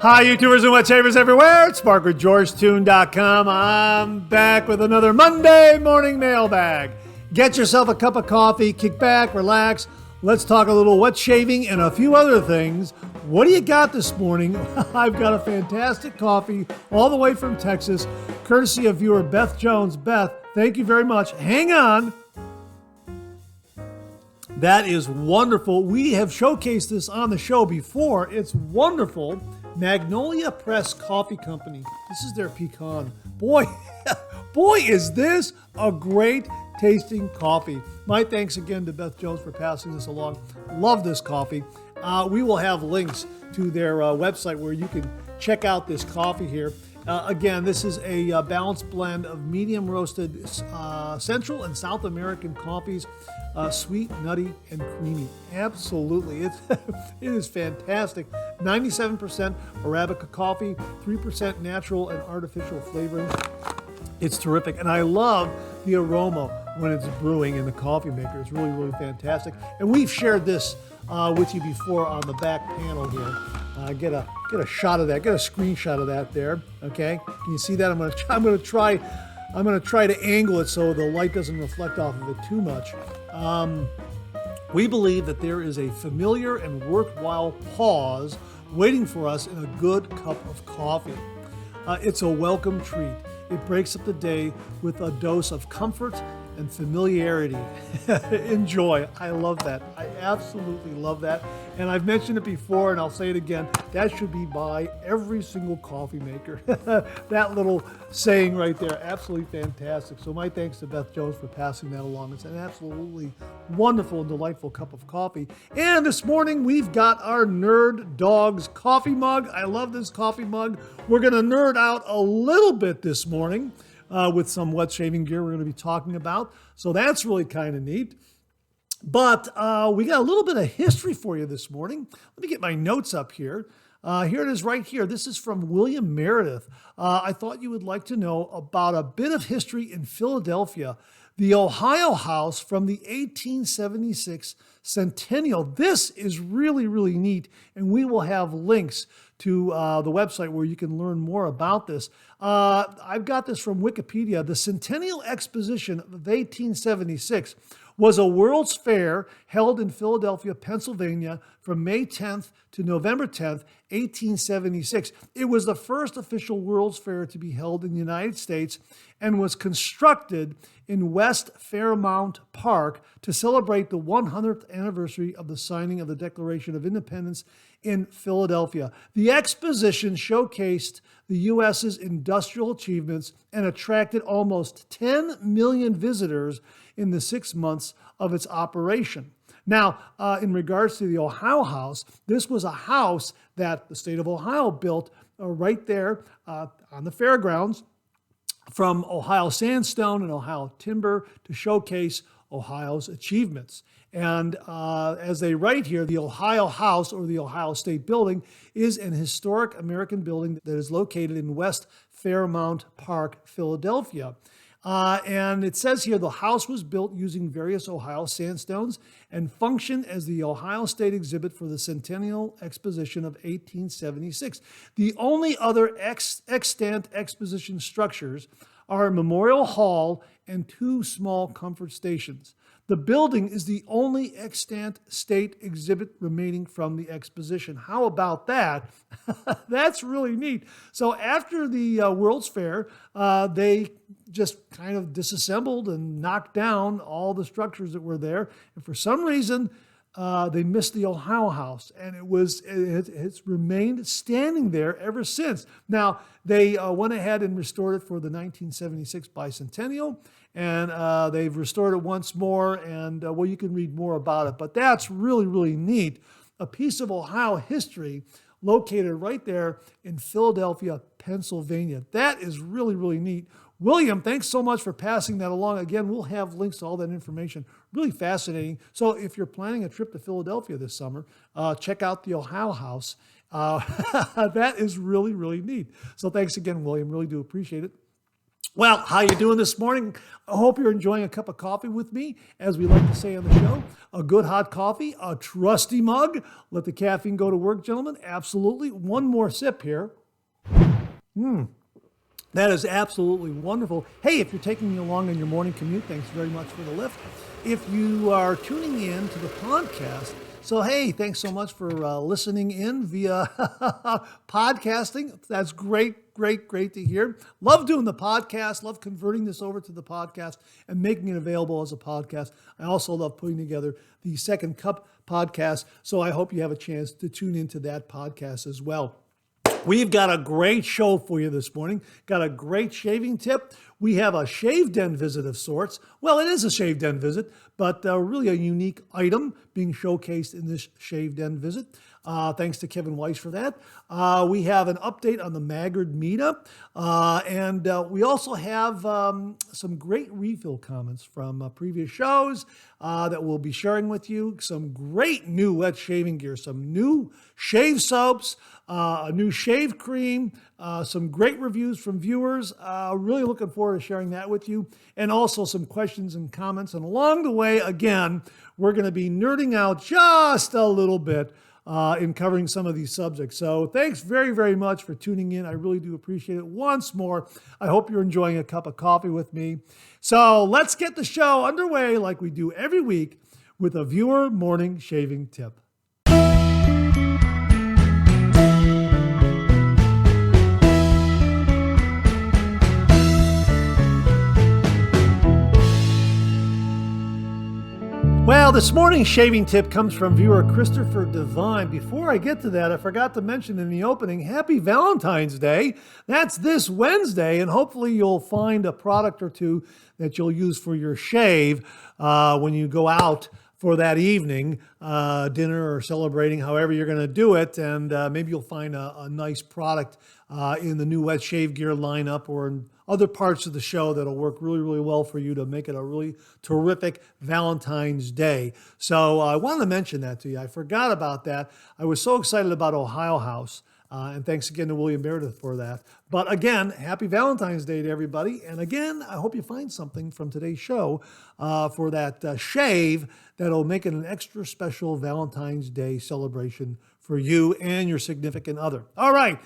Hi, YouTubers and wet shavers everywhere. It's Mark with GeorgeToon.com. I'm back with another Monday morning mailbag. Get yourself a cup of coffee, kick back, relax. Let's talk a little wet shaving and a few other things. What do you got this morning? I've got a fantastic coffee all the way from Texas, courtesy of viewer Beth Jones. Beth, thank you very much. Hang on. That is wonderful. We have showcased this on the show before. It's wonderful. Magnolia Press Coffee Company. This is their pecan. Boy, is this a great tasting coffee. My thanks again to Beth Jones for passing this along. Love this coffee. We will have links to their website where you can check out this coffee here. Again, this is a balanced blend of medium roasted Central and South American coffees. Sweet, nutty, and creamy. Absolutely. It is fantastic. 97% Arabica coffee, 3% natural and artificial flavoring. It's terrific. And I love the aroma when it's brewing in the coffee maker. It's really, really fantastic. And we've shared this with you before on the back panel here. Get a shot of that. Get a screenshot of that there. Okay. Can you see that? I'm gonna try to angle it so the light doesn't reflect off of it too much. We believe that there is a familiar and worthwhile pause waiting for us in a good cup of coffee. It's a welcome treat. It breaks up the day with a dose of comfort and familiarity. Enjoy. I love that. I absolutely love that. And I've mentioned it before, and I'll say it again. That should be by every single coffee maker. That little saying right there, absolutely fantastic. So my thanks to Beth Jones for passing that along. It's an absolutely wonderful and delightful cup of coffee. And this morning, we've got our Nerd Dogs coffee mug. I love this coffee mug. We're going to nerd out a little bit this morning. With some wet shaving gear we're going to be talking about. So that's really kind of neat. But we got a little bit of history for you this morning. Let me get my notes up here. Here it is right here. This is from William Meredith. I thought you would like to know about a bit of history in Philadelphia. The Ohio House from the 1876 centennial. This is really, really neat, and we will have links to the website where you can learn more about this. I've got this from Wikipedia. The Centennial Exposition of 1876 was a World's Fair held in Philadelphia, Pennsylvania from May 10th to November 10th, 1876. It was the first official World's Fair to be held in the United States and was constructed in West Fairmount Park to celebrate the 100th anniversary of the signing of the Declaration of Independence in Philadelphia. The exposition showcased the U.S.'s industrial achievements and attracted almost 10 million visitors in the 6 months of its operation. Now, in regards to the Ohio House, this was a house that the state of Ohio built right there on the fairgrounds from Ohio sandstone and Ohio timber to showcase Ohio's achievements. And as they write here, the Ohio House, or the Ohio State Building, is an historic American building that is located in West Fairmount Park, Philadelphia. And it says here the house was built using various Ohio sandstones and functioned as the Ohio State exhibit for the Centennial Exposition of 1876. The only other extant exposition structures are Memorial Hall and 2 small comfort stations. The building is the only extant state exhibit remaining from the exposition. How about that? That's really neat. So after the World's Fair, they just kind of disassembled and knocked down all the structures that were there. And for some reason, they missed the Ohio House, and it's remained standing there ever since. Now, they went ahead and restored it for the 1976 bicentennial, and they've restored it once more, and well, you can read more about it. But that's really, really neat. A piece of Ohio history located right there in Philadelphia, Pennsylvania. That is really, really neat. William, thanks so much for passing that along. Again, we'll have links to all that information. Really fascinating. So if you're planning a trip to Philadelphia this summer, check out the Ohio House. That is really, really neat. So thanks again, William. Really do appreciate it. Well, how you doing this morning? I hope you're enjoying a cup of coffee with me, as we like to say on the show. A good hot coffee, a trusty mug. Let the caffeine go to work, gentlemen. Absolutely. One more sip here. That is absolutely wonderful. Hey, if you're taking me along on your morning commute, thanks very much for the lift. If you are tuning in to the podcast, so hey, thanks so much for listening in via podcasting. That's great to hear. Love doing the podcast, love converting this over to the podcast and making it available as a podcast. I also love putting together the Second Cup podcast, so I hope you have a chance to tune into that podcast as well. We've got a great show for you this morning. Got a great shaving tip. We have a shave den visit of sorts. Well, it is a shave den visit, but really a unique item being showcased in this shave den visit. Thanks to Kevin Weiss for that. We have an update on the Maggard Meetup. And we also have some great refill comments from previous shows that we'll be sharing with you. Some great new wet shaving gear, some new shave soaps, a new shave cream, some great reviews from viewers. Really looking forward to sharing that with you. And also some questions and comments. And along the way, again, we're going to be nerding out just a little bit in covering some of these subjects. So thanks very, very much for tuning in. I really do appreciate it. Once more, I hope you're enjoying a cup of coffee with me. So let's get the show underway like we do every week with a viewer morning shaving tip. Well, this morning's shaving tip comes from viewer Christopher Devine. Before I get to that, I forgot to mention in the opening, happy Valentine's Day. That's this Wednesday, and hopefully you'll find a product or two that you'll use for your shave when you go out for that evening, dinner or celebrating, however you're going to do it. And maybe you'll find a nice product in the new wet shave gear lineup or in other parts of the show that'll work really, really well for you to make it a really terrific Valentine's Day. So I wanted to mention that to you. I forgot about that. I was so excited about Ohio House. And thanks again to William Meredith for that. But again, happy Valentine's Day to everybody. And again, I hope you find something from today's show for that shave that'll make it an extra special Valentine's Day celebration for you and your significant other. All right,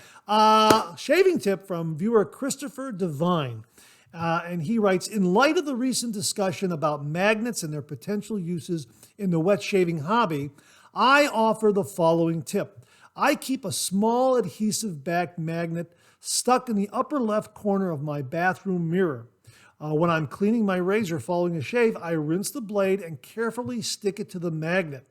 shaving tip from viewer Christopher Devine. And he writes, in light of the recent discussion about magnets and their potential uses in the wet shaving hobby, I offer the following tip. I keep a small adhesive back magnet stuck in the upper left corner of my bathroom mirror. When I'm cleaning my razor following a shave, I rinse the blade and carefully stick it to the magnet.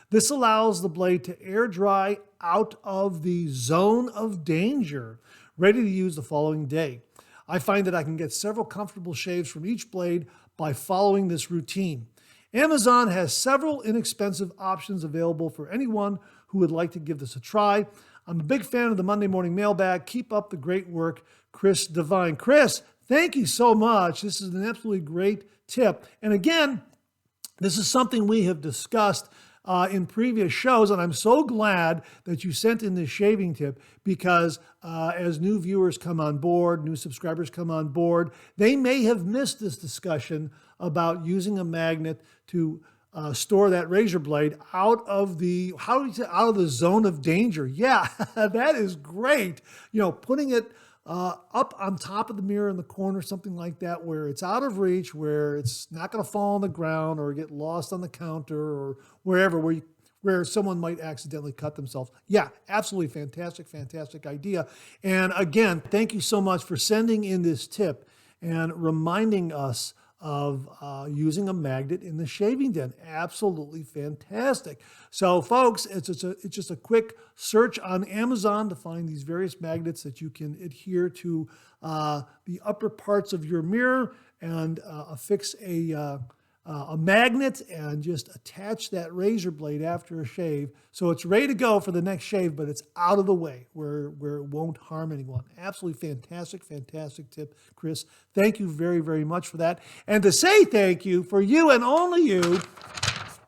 This allows the blade to air dry out of the zone of danger, ready to use the following day. I find that I can get several comfortable shaves from each blade by following this routine. Amazon has several inexpensive options available for anyone who would like to give this a try. I'm a big fan of the Monday Morning Mailbag. Keep up the great work, Chris Devine. Chris, thank you so much. This is an absolutely great tip. And again, this is something we have discussed in previous shows, and I'm so glad that you sent in this shaving tip because as new viewers come on board, new subscribers come on board, they may have missed this discussion about using a magnet to store that razor blade out of the, out of the zone of danger. Yeah, that is great. You know, putting it up on top of the mirror in the corner, something like that, where it's out of reach, where it's not going to fall on the ground or get lost on the counter or wherever, where someone might accidentally cut themselves. Yeah, absolutely fantastic idea. And again, thank you so much for sending in this tip and reminding us of using a magnet in the shaving den. Absolutely fantastic. So folks, it's just a quick search on Amazon to find these various magnets that you can adhere to the upper parts of your mirror and affix a magnet and just attach that razor blade after a shave. So it's ready to go for the next shave, but it's out of the way where it won't harm anyone. Absolutely fantastic tip, Chris. Thank you very much for that. And to say thank you for you and only you,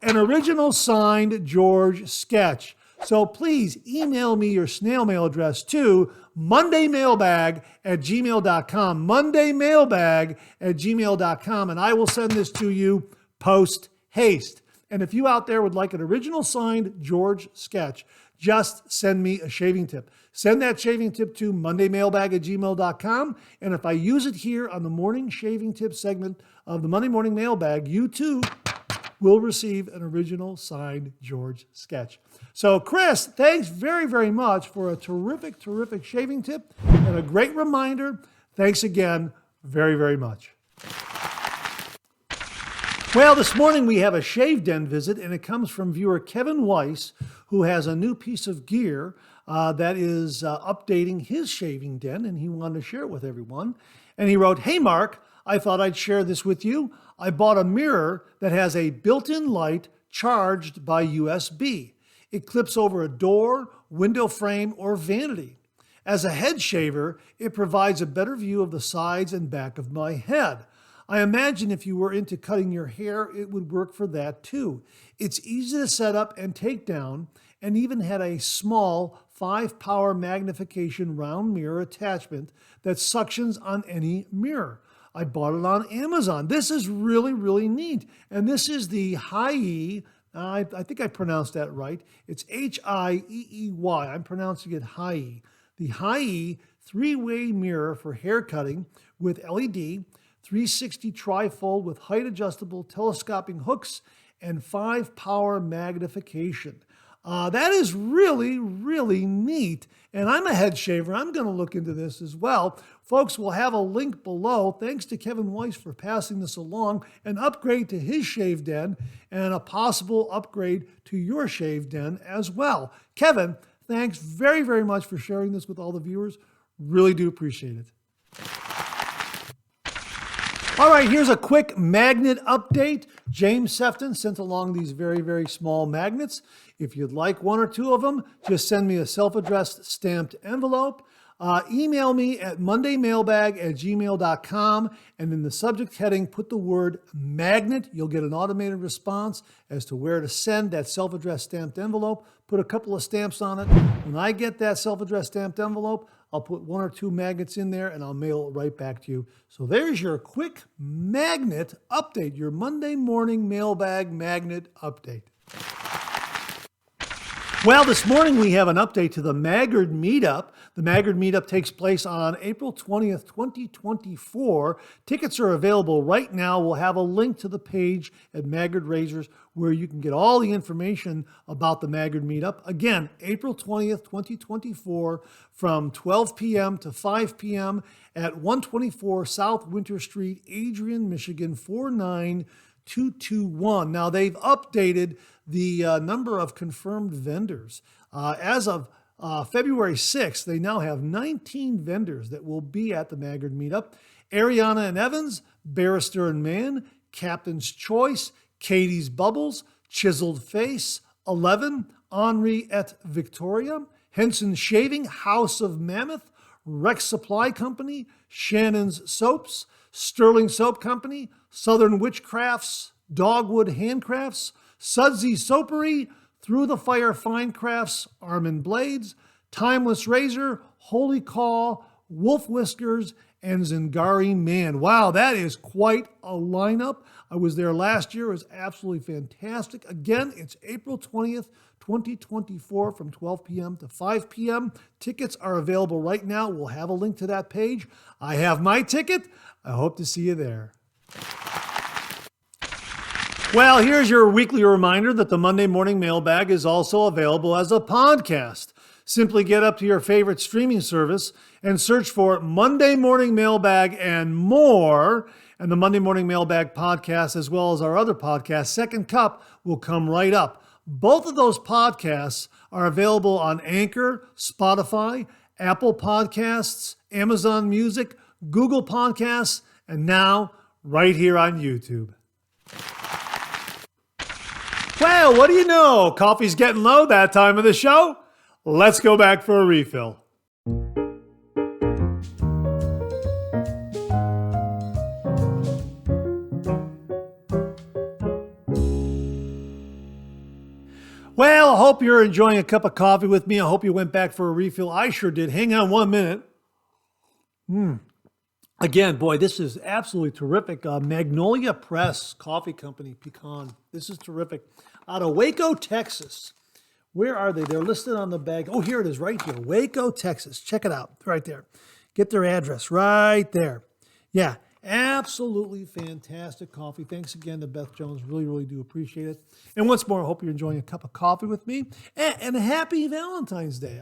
an original signed George sketch. So please email me your snail mail address to mondaymailbag@gmail.com, mondaymailbag@gmail.com, and I will send this to you post haste. And if you out there would like an original signed George sketch, just send me a shaving tip. Send that shaving tip to mondaymailbag@gmail.com. And if I use it here on the morning shaving tip segment of the Monday Morning Mailbag, you too will receive an original signed George sketch. So Chris, thanks very, very much for a terrific, terrific shaving tip and a great reminder. Thanks again very, very much. Well, this morning we have a Shave Den visit, and it comes from viewer Kevin Weiss, who has a new piece of gear that is updating his shaving den, and he wanted to share it with everyone. And he wrote, "Hey Mark, I thought I'd share this with you. I bought a mirror that has a built-in light charged by USB. It clips over a door, window frame, or vanity. As a head shaver, it provides a better view of the sides and back of my head. I imagine if you were into cutting your hair, it would work for that too. It's easy to set up and take down, and even had a small 5-power magnification round mirror attachment that suctions on any mirror. I bought it on Amazon. This is really, really neat. And this is the Hieey. I think I pronounced that right. It's Hieey. I'm pronouncing it Hieey. The Hieey 3-way mirror for hair cutting with LED, 360 trifold with height adjustable telescoping hooks, and 5-power magnification. That is really, really neat. And I'm a head shaver. I'm going to look into this as well. Folks, we'll have a link below. Thanks to Kevin Weiss for passing this along. An upgrade to his shave den and a possible upgrade to your shave den as well. Kevin, thanks very, very much for sharing this with all the viewers. Really do appreciate it. All right, here's a quick magnet update. James Sefton sent along these very, very small magnets. If you'd like one or two of them, just send me a self-addressed stamped envelope. Email me at mondaymailbag@gmail.com, and in the subject heading, put the word magnet. You'll get an automated response as to where to send that self-addressed stamped envelope. Put a couple of stamps on it. When I get that self-addressed stamped envelope, I'll put 1 or 2 magnets in there and I'll mail it right back to you. So there's your quick magnet update, your Monday morning mailbag magnet update. Well, this morning we have an update to the Maggard Meetup. The Maggard Meetup takes place on April 20th, 2024. Tickets are available right now. We'll have a link to the page at Maggard Razors where you can get all the information about the Maggard Meetup. Again, April 20th, 2024 from 12 p.m. to 5 p.m. at 124 South Winter Street, Adrian, Michigan, 49221. Now, they've updated the number of confirmed vendors. As of February 6th, they now have 19 vendors that will be at the Maggard Meetup. Ariana and Evans, Barrister and Mann, Captain's Choice, Katie's Bubbles, Chiseled Face, 11, Henri et Victoria, Henson Shaving, House of Mammoth, Rex Supply Company, Shannon's Soaps, Sterling Soap Company, Southern Witchcrafts, Dogwood Handcrafts, Sudsy Soapery, Through the Fire Fine Crafts, Armin Blades, Timeless Razor, Holy Call, Wolf Whiskers, and Zingari Man. Wow, that is quite a lineup. I was there last year. It was absolutely fantastic. Again, it's April 20th, 2024 from 12 p.m. to 5 p.m. Tickets are available right now. We'll have a link to that page. I have my ticket. I hope to see you there. Well, here's your weekly reminder that the Monday Morning Mailbag is also available as a podcast. Simply get up to your favorite streaming service and search for Monday Morning Mailbag and more. And the Monday Morning Mailbag podcast, as well as our other podcast, Second Cup, will come right up. Both of those podcasts are available on Anchor, Spotify, Apple Podcasts, Amazon Music, Google Podcasts, and now right here on YouTube. Well, what do you know? Coffee's getting low that time of the show. Let's go back for a refill. Well, hope you're enjoying a cup of coffee with me. I hope you went back for a refill. I sure did. Hang on 1 minute. Again, boy, this is absolutely terrific. Magnolia Press Coffee Company, Pecan. This is terrific. Out of Waco, Texas. Where are they? They're listed on the bag. Oh, here it is right here. Waco, Texas. Check it out right there. Get their address right there. Yeah, absolutely fantastic coffee. Thanks again to Beth Jones. Really, really do appreciate it. And once more, I hope you're enjoying a cup of coffee with me. And happy Valentine's Day.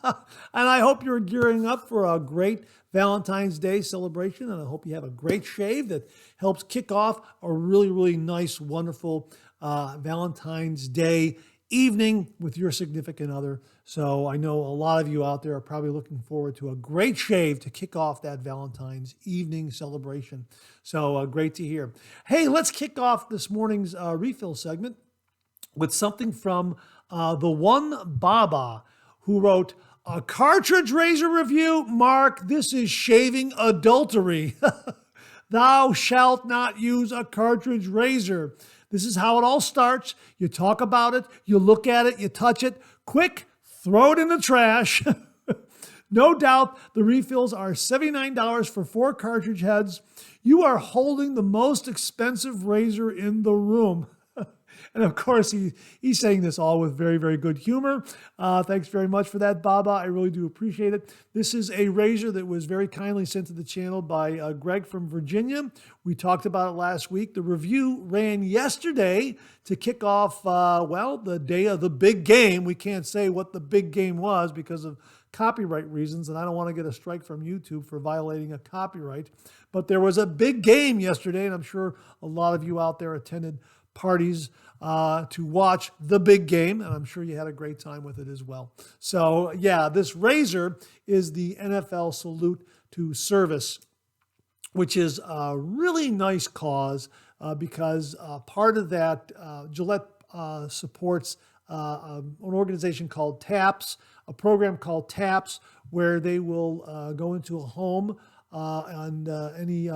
And I hope you're gearing up for a great Valentine's Day celebration. And I hope you have a great shave that helps kick off a really, really nice, wonderful Valentine's Day evening with your significant other. So I know a lot of you out there are probably looking forward to a great shave to kick off that Valentine's evening celebration. So great to hear. Hey, let's kick off this morning's refill segment with something from the one Baba, who wrote, "A cartridge razor review, Mark, this is shaving adultery. Thou shalt not use a cartridge razor. This is how it all starts. You talk about it, you look at it, you touch it, quick, throw it in the trash." No doubt the refills are $79 for 4 cartridge heads. You are holding the most expensive razor in the room. And of course, he's saying this all with very, very good humor. Thanks very much for that, Baba. I really do appreciate it. This is a razor that was very kindly sent to the channel by Greg from Virginia. We talked about it last week. The review ran yesterday to kick off, the day of the big game. We can't say what the big game was because of copyright reasons, and I don't want to get a strike from YouTube for violating a copyright. But there was a big game yesterday, and I'm sure a lot of you out there attended parties to watch the big game, and I'm sure you had a great time with it as well. So yeah, this razor is the NFL Salute to Service, which is a really nice cause because part of that, Gillette supports an organization called TAPS, a program called TAPS, where they will go into a home and any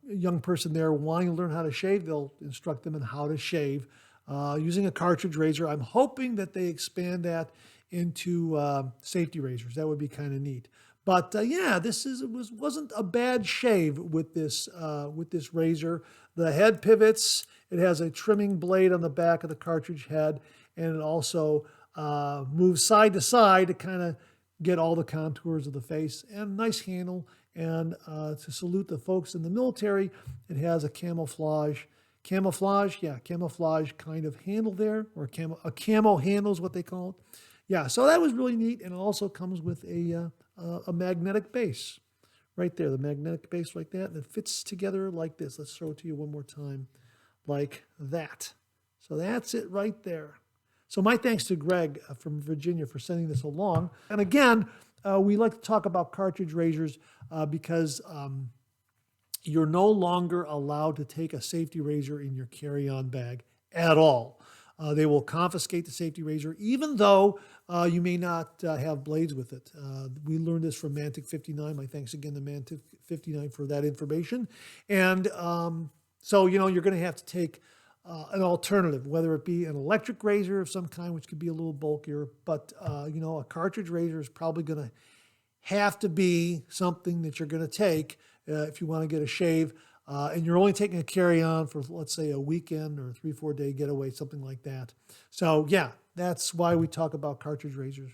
young person there wanting to learn how to shave, they'll instruct them in how to shave using a cartridge razor. I'm hoping that they expand that into safety razors. That would be kind of neat. But yeah, wasn't a bad shave with this razor. The head pivots. It has a trimming blade on the back of the cartridge head, and it also moves side to side to kind of get all the contours of the face. And nice handle. And to salute the folks in the military, it has a camouflage kind of handle there, or a camo handle is what they call it. Yeah, so that was really neat, and it also comes with a magnetic base right there, the magnetic base like that, and it fits together like this. Let's show it to you one more time, like that. So that's it right there. So my thanks to Greg from Virginia for sending this along. And again, we like to talk about cartridge razors because you're no longer allowed to take a safety razor in your carry-on bag at all. They will confiscate the safety razor, even though you may not have blades with it. We learned this from Mantic 59. My thanks again to Mantic 59 for that information. And so, you're going to have to take an alternative, whether it be an electric razor of some kind, which could be a little bulkier, but a cartridge razor is probably going to have to be something that you're going to take if you want to get a shave, and you're only taking a carry-on for, let's say, a weekend or a 3-4 day getaway, something like that. So yeah, that's why we talk about cartridge razors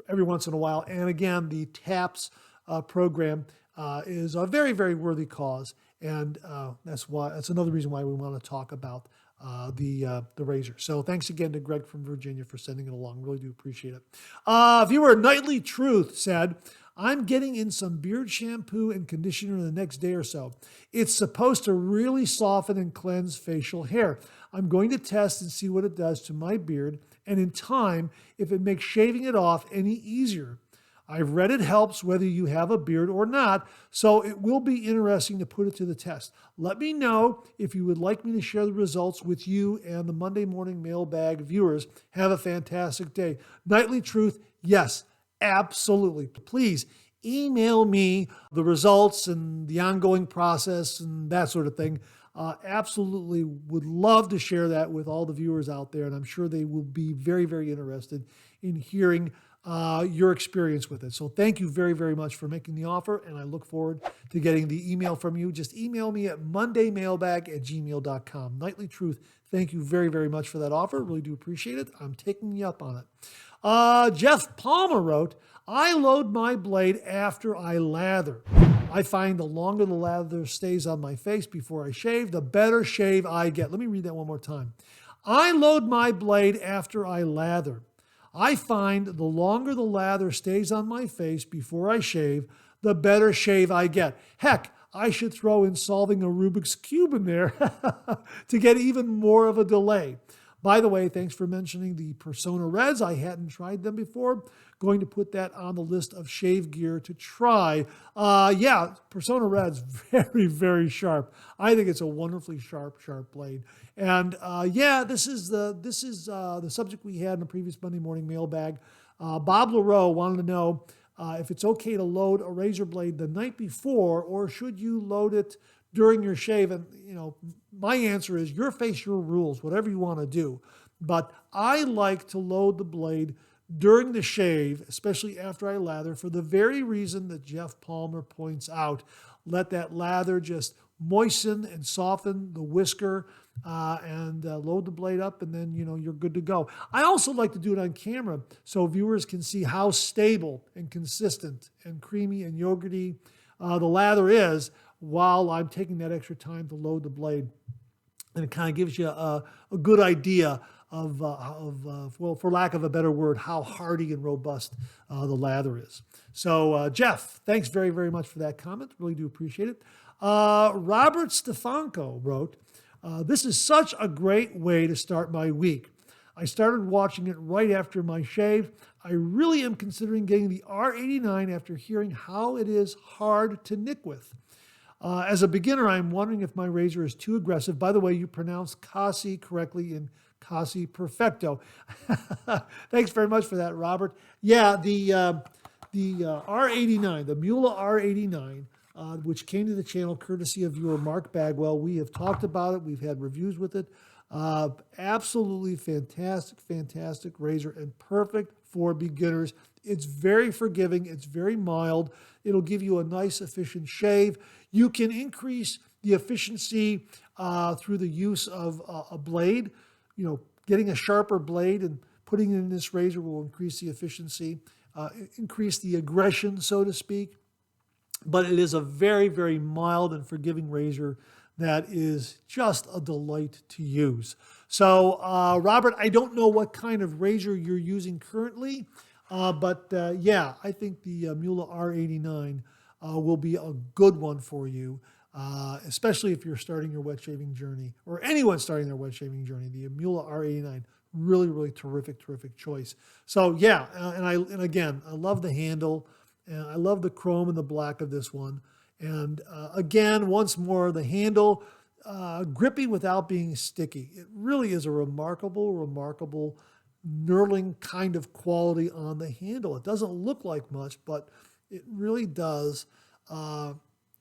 every once in a while. And again, the TAPS program is a very, very worthy cause, and that's another reason why we want to talk about the razor. So thanks again to Greg from Virginia for sending it along. Really do appreciate it. Viewer Nightly Truth said, "I'm getting in some beard shampoo and conditioner in the next day or so. It's supposed to really soften and cleanse facial hair. I'm going to test and see what it does to my beard, and in time, if it makes shaving it off any easier. I've read it helps whether you have a beard or not, so it will be interesting to put it to the test. Let me know if you would like me to share the results with you and the Monday Morning Mailbag viewers. Have a fantastic day." Nightly Truth, yes, absolutely. Please email me the results and the ongoing process and that sort of thing. Absolutely would love to share that with all the viewers out there, and I'm sure they will be very, very interested in hearing your experience with it. So thank you very, very much for making the offer, and I look forward to getting the email from you. Just email me at mondaymailbag@gmail.com. Nightly Truth, thank you very, very much for that offer. Really do appreciate it. I'm taking you up on it. Jeff Palmer wrote, I load my blade after I lather. I find the longer the lather stays on my face before I shave, the better shave I get. Let me read that one more time. I load my blade after I lather. I find the longer the lather stays on my face before I shave, the better shave I get. Heck, I should throw in solving a Rubik's Cube in there to get even more of a delay. By the way, thanks for mentioning the Persona Reds. I hadn't tried them before. Going to put that on the list of shave gear to try. Yeah, Persona Red's very, very sharp. I think it's a wonderfully sharp blade. And yeah, this is the subject we had in the previous Monday morning mailbag. Bob LaRoe wanted to know if it's okay to load a razor blade the night before, or should you load it during your shave. And, my answer is your face, your rules, whatever you want to do. But I like to load the blade during the shave, especially after I lather, for the very reason that Jeff Palmer points out. Let that lather just moisten and soften the whisker and load the blade up, and then, you're good to go. I also like to do it on camera so viewers can see how stable and consistent and creamy and yogurty the lather is while I'm taking that extra time to load the blade. And it kind of gives you a good idea of, well, for lack of a better word, how hardy and robust the lather is. So, Jeff, thanks very, very much for that comment. Really do appreciate it. Robert Stefanko wrote, this is such a great way to start my week. I started watching it right after my shave. I really am considering getting the R89 after hearing how it is hard to nick with. As a beginner, I'm wondering if my razor is too aggressive. By the way, you pronounce Casi correctly in Casi Perfecto. Thanks very much for that, Robert. Yeah, the R89, the Muhle R89, which came to the channel courtesy of viewer Mark Bagwell. We have talked about it. We've had reviews with it. Absolutely fantastic razor and perfect for beginners. It's very forgiving. It's very mild. It'll give you a nice, efficient shave. You can increase the efficiency through the use of a blade. Getting a sharper blade and putting it in this razor will increase the efficiency, increase the aggression, so to speak. But it is a very, very mild and forgiving razor that is just a delight to use. So, Robert, I don't know what kind of razor you're using currently, but yeah, I think the Muhle R89 will be a good one for you, especially if you're starting your wet shaving journey, or anyone starting their wet shaving journey. The Muhle R89, really, really terrific choice. So yeah, and again, I love the handle, and I love the chrome and the black of this one. And again, once more, the handle, grippy without being sticky. It really is a remarkable knurling kind of quality on the handle. It doesn't look like much, but it really does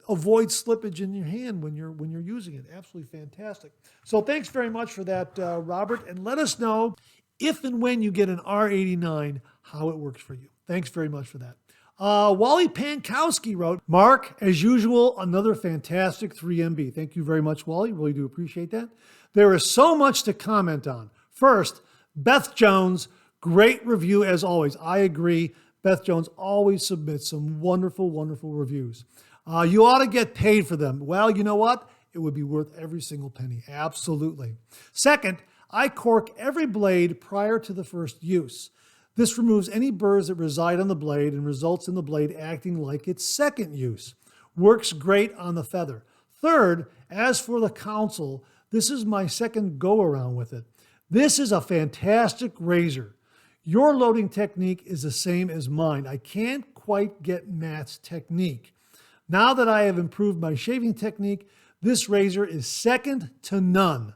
avoid slippage in your hand when you're using it. Absolutely fantastic. So thanks very much for that, Robert, and let us know if and when you get an R89, how it works for you. Thanks very much for that. Wally Pankowski wrote, Mark, as usual, another fantastic 3MB. Thank you very much, Wally. Really do appreciate that. There is so much to comment on. First, Beth Jones, great review as always. I agree. Beth Jones always submits some wonderful reviews. You ought to get paid for them. Well, you know what? It would be worth every single penny. Absolutely. Second, I cork every blade prior to the first use. This removes any burrs that reside on the blade and results in the blade acting like its second use. Works great on the feather. Third, as for the console, this is my second go-around with it. This is a fantastic razor. Your loading technique is the same as mine. I can't quite get Matt's technique. Now that I have improved my shaving technique, this razor is second to none.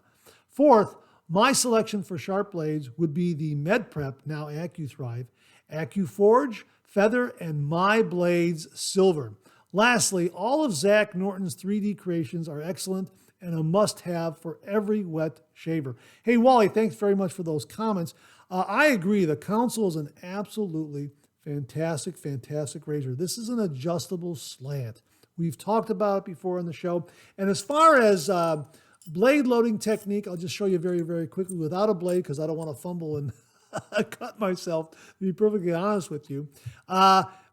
Fourth, my selection for sharp blades would be the MedPrep, now AccuThrive, AccuForge, Feather, and My Blades Silver. Lastly, all of Zach Norton's 3D creations are excellent, and a must-have for every wet shaver. Hey, Wally, thanks very much for those comments. I agree. The Council is an absolutely fantastic, fantastic razor. This is an adjustable slant. We've talked about it before on the show. And as far as blade loading technique, I'll just show you very, very quickly without a blade because I don't want to fumble and cut myself, to be perfectly honest with you.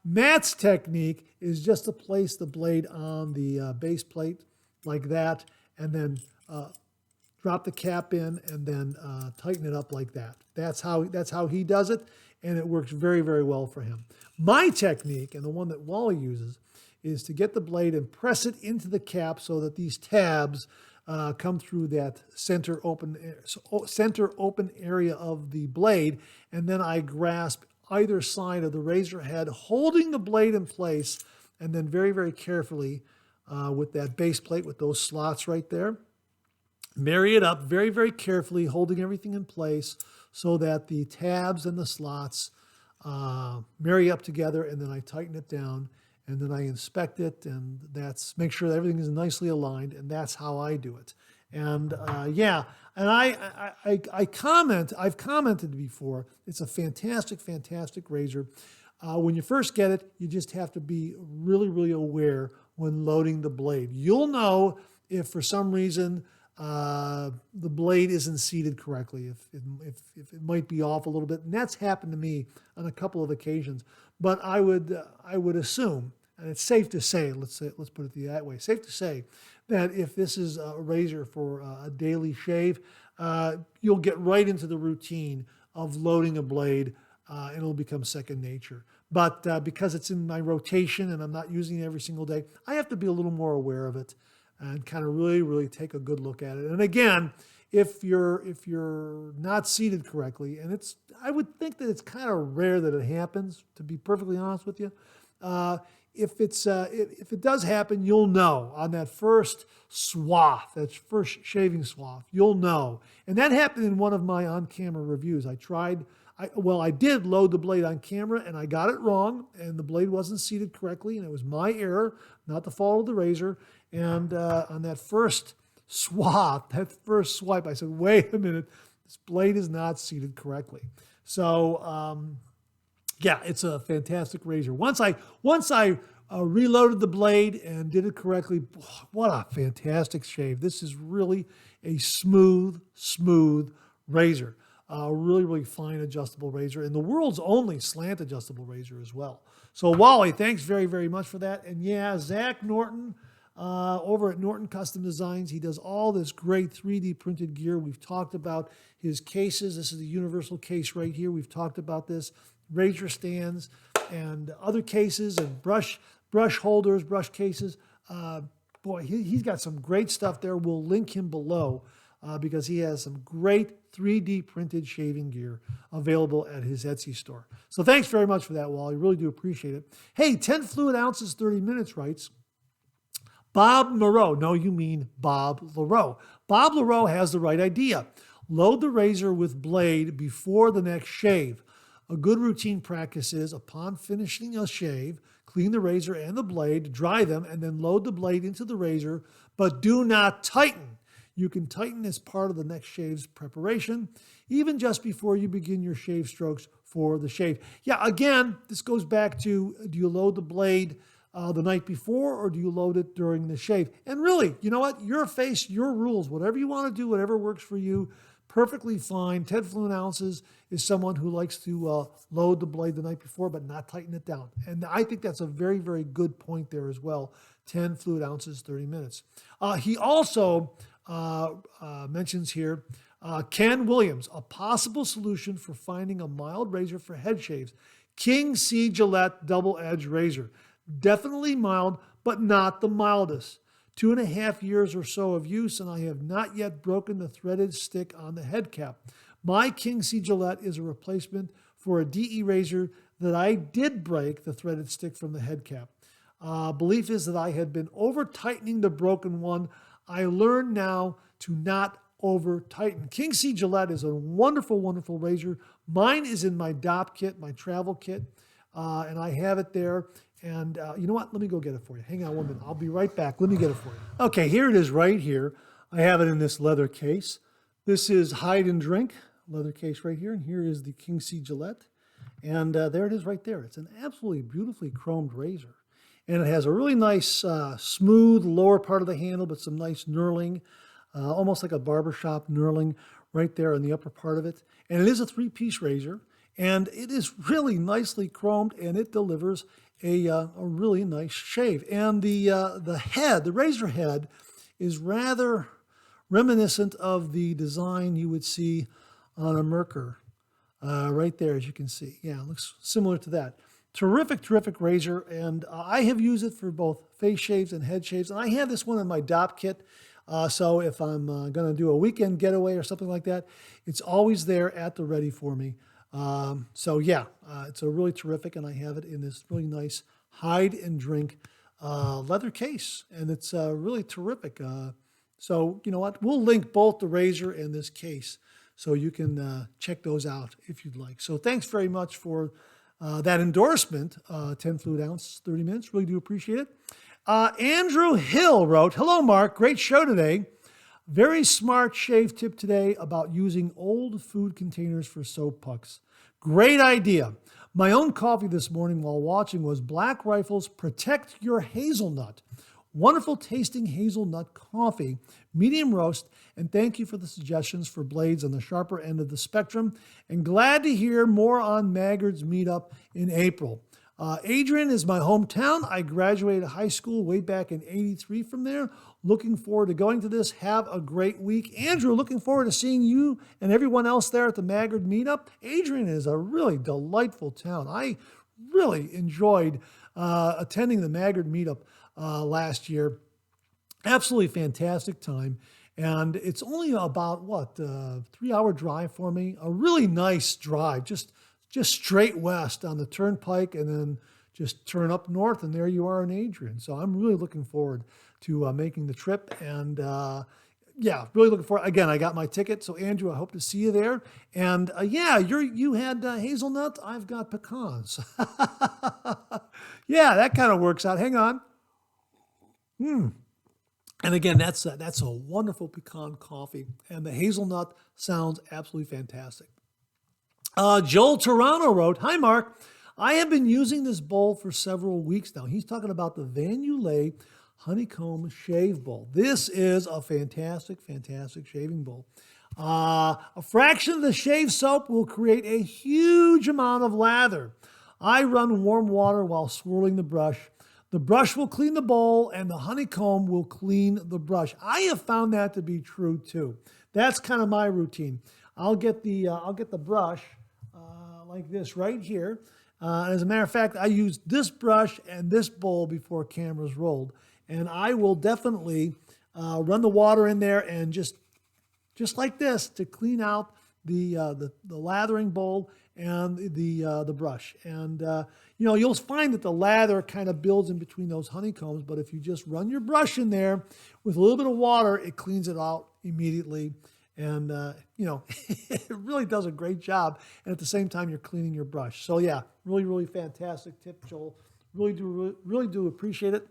Matt's technique is just to place the blade on the base plate like that, and then drop the cap in, and then tighten it up like that. That's how he does it, and it works very, very well for him. My technique, and the one that Wally uses, is to get the blade and press it into the cap so that these tabs come through that center open area of the blade, and then I grasp either side of the razor head, holding the blade in place, and then very, very carefully with that base plate with those slots right there, marry it up very, very carefully, holding everything in place so that the tabs and the slots marry up together, and then I tighten it down, and then I inspect it, and make sure that everything is nicely aligned, and that's how I do it. And and I've commented before, it's a fantastic, fantastic razor. When you first get it, you just have to be really, really aware when loading the blade. You'll know if for some reason the blade isn't seated correctly, if it might be off a little bit. And that's happened to me on a couple of occasions. But I would assume, and it's safe to say, let's put it that way, safe to say that if this is a razor for a daily shave, you'll get right into the routine of loading a blade, and it'll become second nature. But because it's in my rotation and I'm not using it every single day, I have to be a little more aware of it and kind of really, really take a good look at it. And again, if you're not seated correctly, and I would think that it's kind of rare that it happens, to be perfectly honest with you. If it does happen, you'll know on that first swath, that first shaving swath, you'll know. And that happened in one of my on-camera reviews. I did load the blade on camera, and I got it wrong, and the blade wasn't seated correctly, and it was my error, not the fault of the razor. And on that first swath, that first swipe, I said, wait a minute, this blade is not seated correctly. So, it's a fantastic razor. Once I reloaded the blade and did it correctly, what a fantastic shave. This is really a smooth razor. Really, really fine adjustable razor, and the world's only slant adjustable razor as well. So Wally, thanks very, very much for that. And yeah, Zach Norton over at Norton Custom Designs, he does all this great 3D printed gear. We've talked about his cases. This is the universal case right here. We've talked about this. Razor stands and other cases and brush holders, brush cases. He's got some great stuff there. We'll link him below because he has some great 3D printed shaving gear available at his Etsy store. So thanks very much for that, Wally. Really do appreciate it. Hey, 10 fluid ounces, 30 minutes writes, Bob Moreau. No, you mean Bob LaRoe. Bob LaRoe has the right idea. Load the razor with blade before the next shave. A good routine practice is, upon finishing a shave, clean the razor and the blade, dry them, and then load the blade into the razor, but do not tighten. You can tighten as part of the next shave's preparation, even just before you begin your shave strokes for the shave. Yeah, again, this goes back to, do you load the blade the night before, or do you load it during the shave? And really, you know what? Your face, your rules, whatever you want to do, whatever works for you, perfectly fine. 10 fluid ounces is someone who likes to load the blade the night before, but not tighten it down. And I think that's a very, very good point there as well. 10 fluid ounces, 30 minutes. He also mentions here, Ken Williams, a possible solution for finding a mild razor for head shaves. King C Gillette Double Edge Razor. Definitely mild, but not the mildest. 2.5 years or so of use, and I have not yet broken the threaded stick on the head cap. My King C Gillette is a replacement for a DE razor that I did break the threaded stick from the head cap. Belief is that I had been over-tightening the broken one. I learned now to not over-tighten. King C Gillette is a wonderful, wonderful razor. Mine is in my DOP kit, my travel kit, and I have it there. And you know what? Let me go get it for you. Hang on 1 minute. I'll be right back. Let me get it for you. Okay, here it is right here. I have it in this leather case. This is Hide and Drink leather case right here, and here is the King C Gillette. And there it is right there. It's an absolutely beautifully chromed razor. And it has a really nice, smooth lower part of the handle, but some nice knurling, almost like a barbershop knurling right there in the upper part of it. And it is a 3-piece razor, and it is really nicely chromed, and it delivers a really nice shave. And the head, the razor head, is rather reminiscent of the design you would see on a Merkur, right there, as you can see. Yeah, it looks similar to that. Terrific, terrific razor, and I have used it for both face shaves and head shaves, and I have this one in my DOP kit, so if I'm going to do a weekend getaway or something like that, it's always there at the ready for me. So yeah, it's a really terrific, and I have it in this really nice Hide and Drink leather case, and it's really terrific. So you know what? We'll link both the razor and this case, so you can check those out if you'd like. So thanks very much for that endorsement, 10 fluid ounce, 30 minutes. Really do appreciate it. Andrew Hill wrote, "Hello, Mark. Great show today. Very smart shave tip today about using old food containers for soap pucks. Great idea. My own coffee this morning while watching was Black Rifle's Protect Your Hazelnut. Wonderful tasting hazelnut coffee, medium roast, and thank you for the suggestions for blades on the sharper end of the spectrum. And glad to hear more on Maggard's Meetup in April. Adrian is my hometown. I graduated high school way back in '83 from there. Looking forward to going to this. Have a great week. Andrew, looking forward to seeing you and everyone else there at the Maggard Meetup. Adrian is a really delightful town. I really enjoyed attending the Maggard Meetup last year. Absolutely fantastic time. And it's only about, 3-hour drive for me. A really nice drive, just straight west on the turnpike, and then just turn up north, and there you are in Adrian. So I'm really looking forward to making the trip. And yeah, really looking forward. Again, I got my ticket. So Andrew, I hope to see you there. And yeah, you had hazelnut. I've got pecans. Yeah, that kind of works out. Hang on. And again, that's a wonderful pecan coffee, and the hazelnut sounds absolutely fantastic. Joel Toronto wrote, "Hi, Mark. I have been using this bowl for several weeks now." He's talking about the Van Muhle Honeycomb Shave Bowl. This is a fantastic, fantastic shaving bowl. A fraction of the shave soap will create a huge amount of lather. I run warm water while swirling the brush. The brush will clean the bowl, and the honeycomb will clean the brush. I have found that to be true too. That's kind of my routine. I'll get the brush like this right here. As a matter of fact, I use this brush and this bowl before cameras rolled, and I will definitely run the water in there and just like this to clean out the lathering bowl and the brush. And you'll find that the lather kind of builds in between those honeycombs, but if you just run your brush in there with a little bit of water, it cleans it out immediately. And, it really does a great job. And at the same time, you're cleaning your brush. So yeah, really, really fantastic tip, Joel. Really do appreciate it.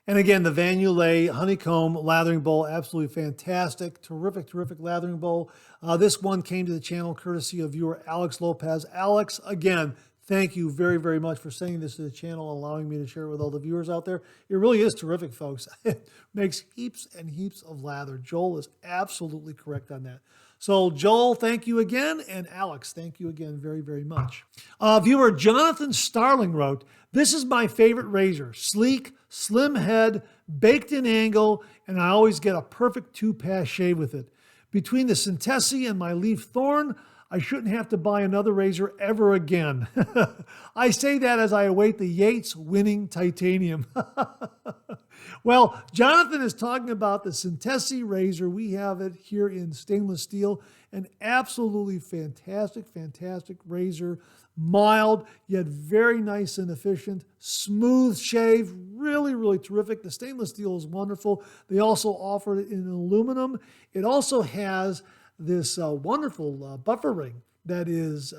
And again, the Van Muhle Honeycomb Lathering Bowl, absolutely fantastic. Terrific, terrific lathering bowl. This one came to the channel courtesy of viewer Alex Lopez. Alex, again, thank you very, very much for sending this to the channel and allowing me to share it with all the viewers out there. It really is terrific, folks. It makes heaps and heaps of lather. Joel is absolutely correct on that. So Joel, thank you again. And Alex, thank you again very, very much. Viewer Jonathan Starling wrote, "This is my favorite razor. Sleek, slim head, baked in angle, and I always get a perfect 2-pass shave with it. Between the Syntesi and my leaf thorn, I shouldn't have to buy another razor ever again." I say that as I await the Yates winning titanium. Well, Jonathan is talking about the Syntesi razor. We have it here in stainless steel. An absolutely fantastic, fantastic razor. Mild, yet very nice and efficient. Smooth shave, really, really terrific. The stainless steel is wonderful. They also offer it in aluminum. It also has this wonderful buffer ring that is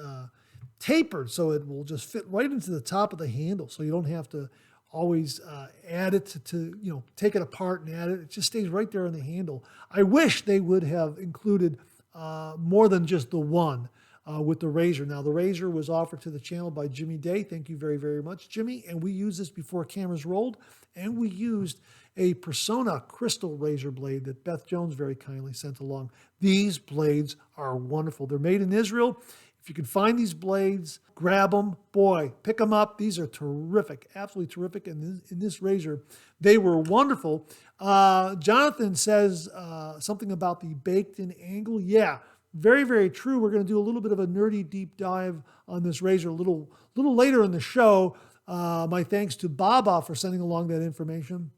tapered, so it will just fit right into the top of the handle, so you don't have to always add it to take it apart and add it. It just stays right there on the handle. I wish they would have included more than just the one with the razor. Now, the razor was offered to the channel by Jimmy Day. Thank you very, very much, Jimmy. And we used this before cameras rolled. And we used a Persona crystal razor blade that Beth Jones very kindly sent along. These blades are wonderful. They're made in Israel. If you can find these blades, grab them. Boy, pick them up. These are terrific, absolutely terrific. And in this razor, they were wonderful. Jonathan says something about the baked-in angle. Yeah, very, very true. We're going to do a little bit of a nerdy deep dive on this razor a little later in the show. My thanks to Baba for sending along that information.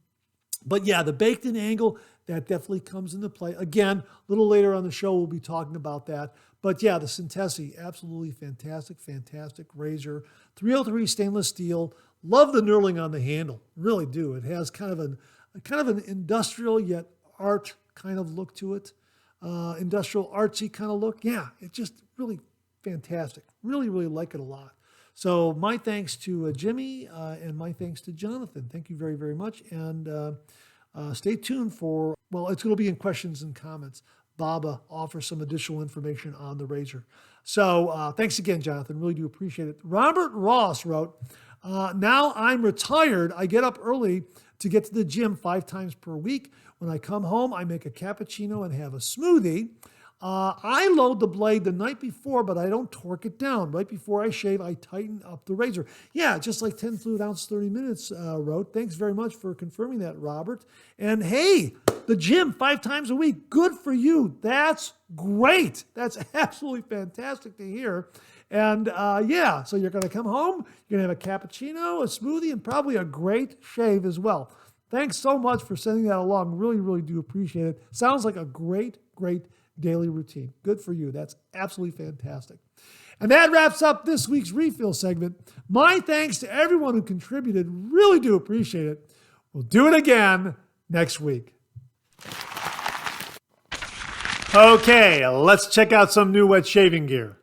But yeah, the baked-in angle, that definitely comes into play. Again, a little later on the show, we'll be talking about that. But yeah, the Syntesi, absolutely fantastic, fantastic razor. 303 stainless steel. Love the knurling on the handle, really do. It has kind of an industrial yet art kind of look to it. Industrial artsy kind of look. Yeah, it's just really fantastic. Really, really like it a lot. So my thanks to Jimmy and my thanks to Jonathan. Thank you very, very much. And stay tuned for, well, it's going to be in questions and comments. Baba offers some additional information on the razor. So thanks again, Jonathan. Really do appreciate it. Robert Ross wrote, now I'm retired. I get up early to get to the gym 5 times per week. When I come home, I make a cappuccino and have a smoothie. I load the blade the night before, but I don't torque it down. Right before I shave, I tighten up the razor. Yeah, just like 10 fluid ounce, 30 minutes wrote. Thanks very much for confirming that, Robert. And hey, the gym 5 times a week. Good for you. That's great. That's absolutely fantastic to hear. And yeah, so you're going to come home, you're going to have a cappuccino, a smoothie, and probably a great shave as well. Thanks so much for sending that along. Really, really do appreciate it. Sounds like a great, great daily routine. Good for you. That's absolutely fantastic. And that wraps up this week's refill segment. My thanks to everyone who contributed. Really do appreciate it. We'll do it again next week. Okay, let's check out some new wet shaving gear.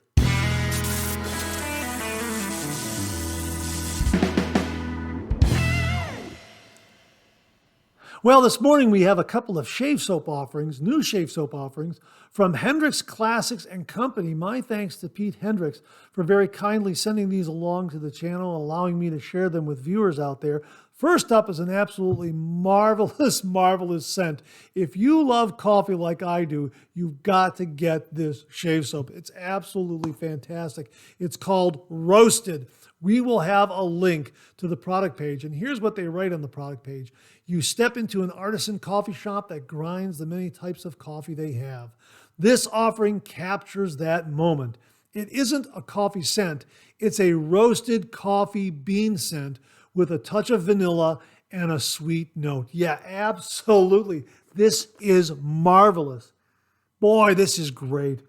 Well, this morning we have a couple of shave soap offerings, new shave soap offerings from Hendricks Classics and Company. My thanks to Pete Hendricks for very kindly sending these along to the channel, allowing me to share them with viewers out there. First up is an absolutely marvelous, marvelous scent. If you love coffee like I do, you've got to get this shave soap. It's absolutely fantastic. It's called Roasted. We will have a link to the product page, and here's what they write on the product page. You step into an artisan coffee shop that grinds the many types of coffee they have. This offering captures that moment. It isn't a coffee scent. It's a roasted coffee bean scent with a touch of vanilla and a sweet note. Yeah, absolutely. This is marvelous. Boy, this is great.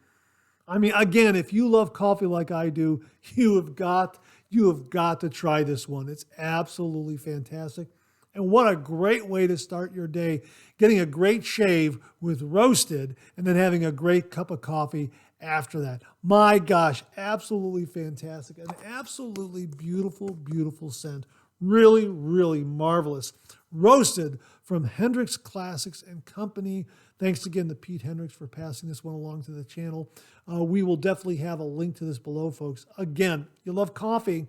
I mean, again, if you love coffee like I do, you have got to try this one. It's absolutely fantastic. And what a great way to start your day, getting a great shave with Roasted and then having a great cup of coffee after that. My gosh, absolutely fantastic. An absolutely beautiful, beautiful scent. Really, really marvelous. Roasted from Hendricks Classics and Company. Thanks again to Pete Hendricks for passing this one along to the channel. We will definitely have a link to this below, folks. Again, you love coffee.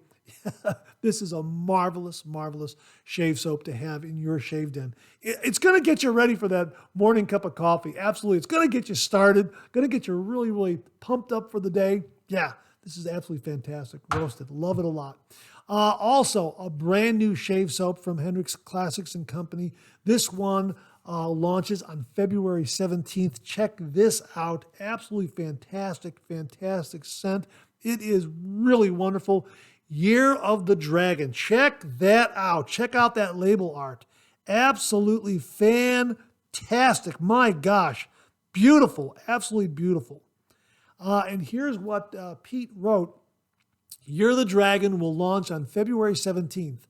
This is a marvelous, marvelous shave soap to have in your shave den. It's going to get you ready for that morning cup of coffee. Absolutely. It's going to get you started, going to get you really, really pumped up for the day. Yeah, this is absolutely fantastic. Roasted. Love it a lot. Also, a brand new shave soap from Hendricks Classics and Company. This one launches on February 17th. Check this out. Absolutely fantastic, fantastic scent. It is really wonderful. Year of the Dragon. Check that out. Check out that label art. Absolutely fantastic. My gosh. Beautiful. Absolutely beautiful. And here's what Pete wrote. Year of the Dragon will launch on February 17th.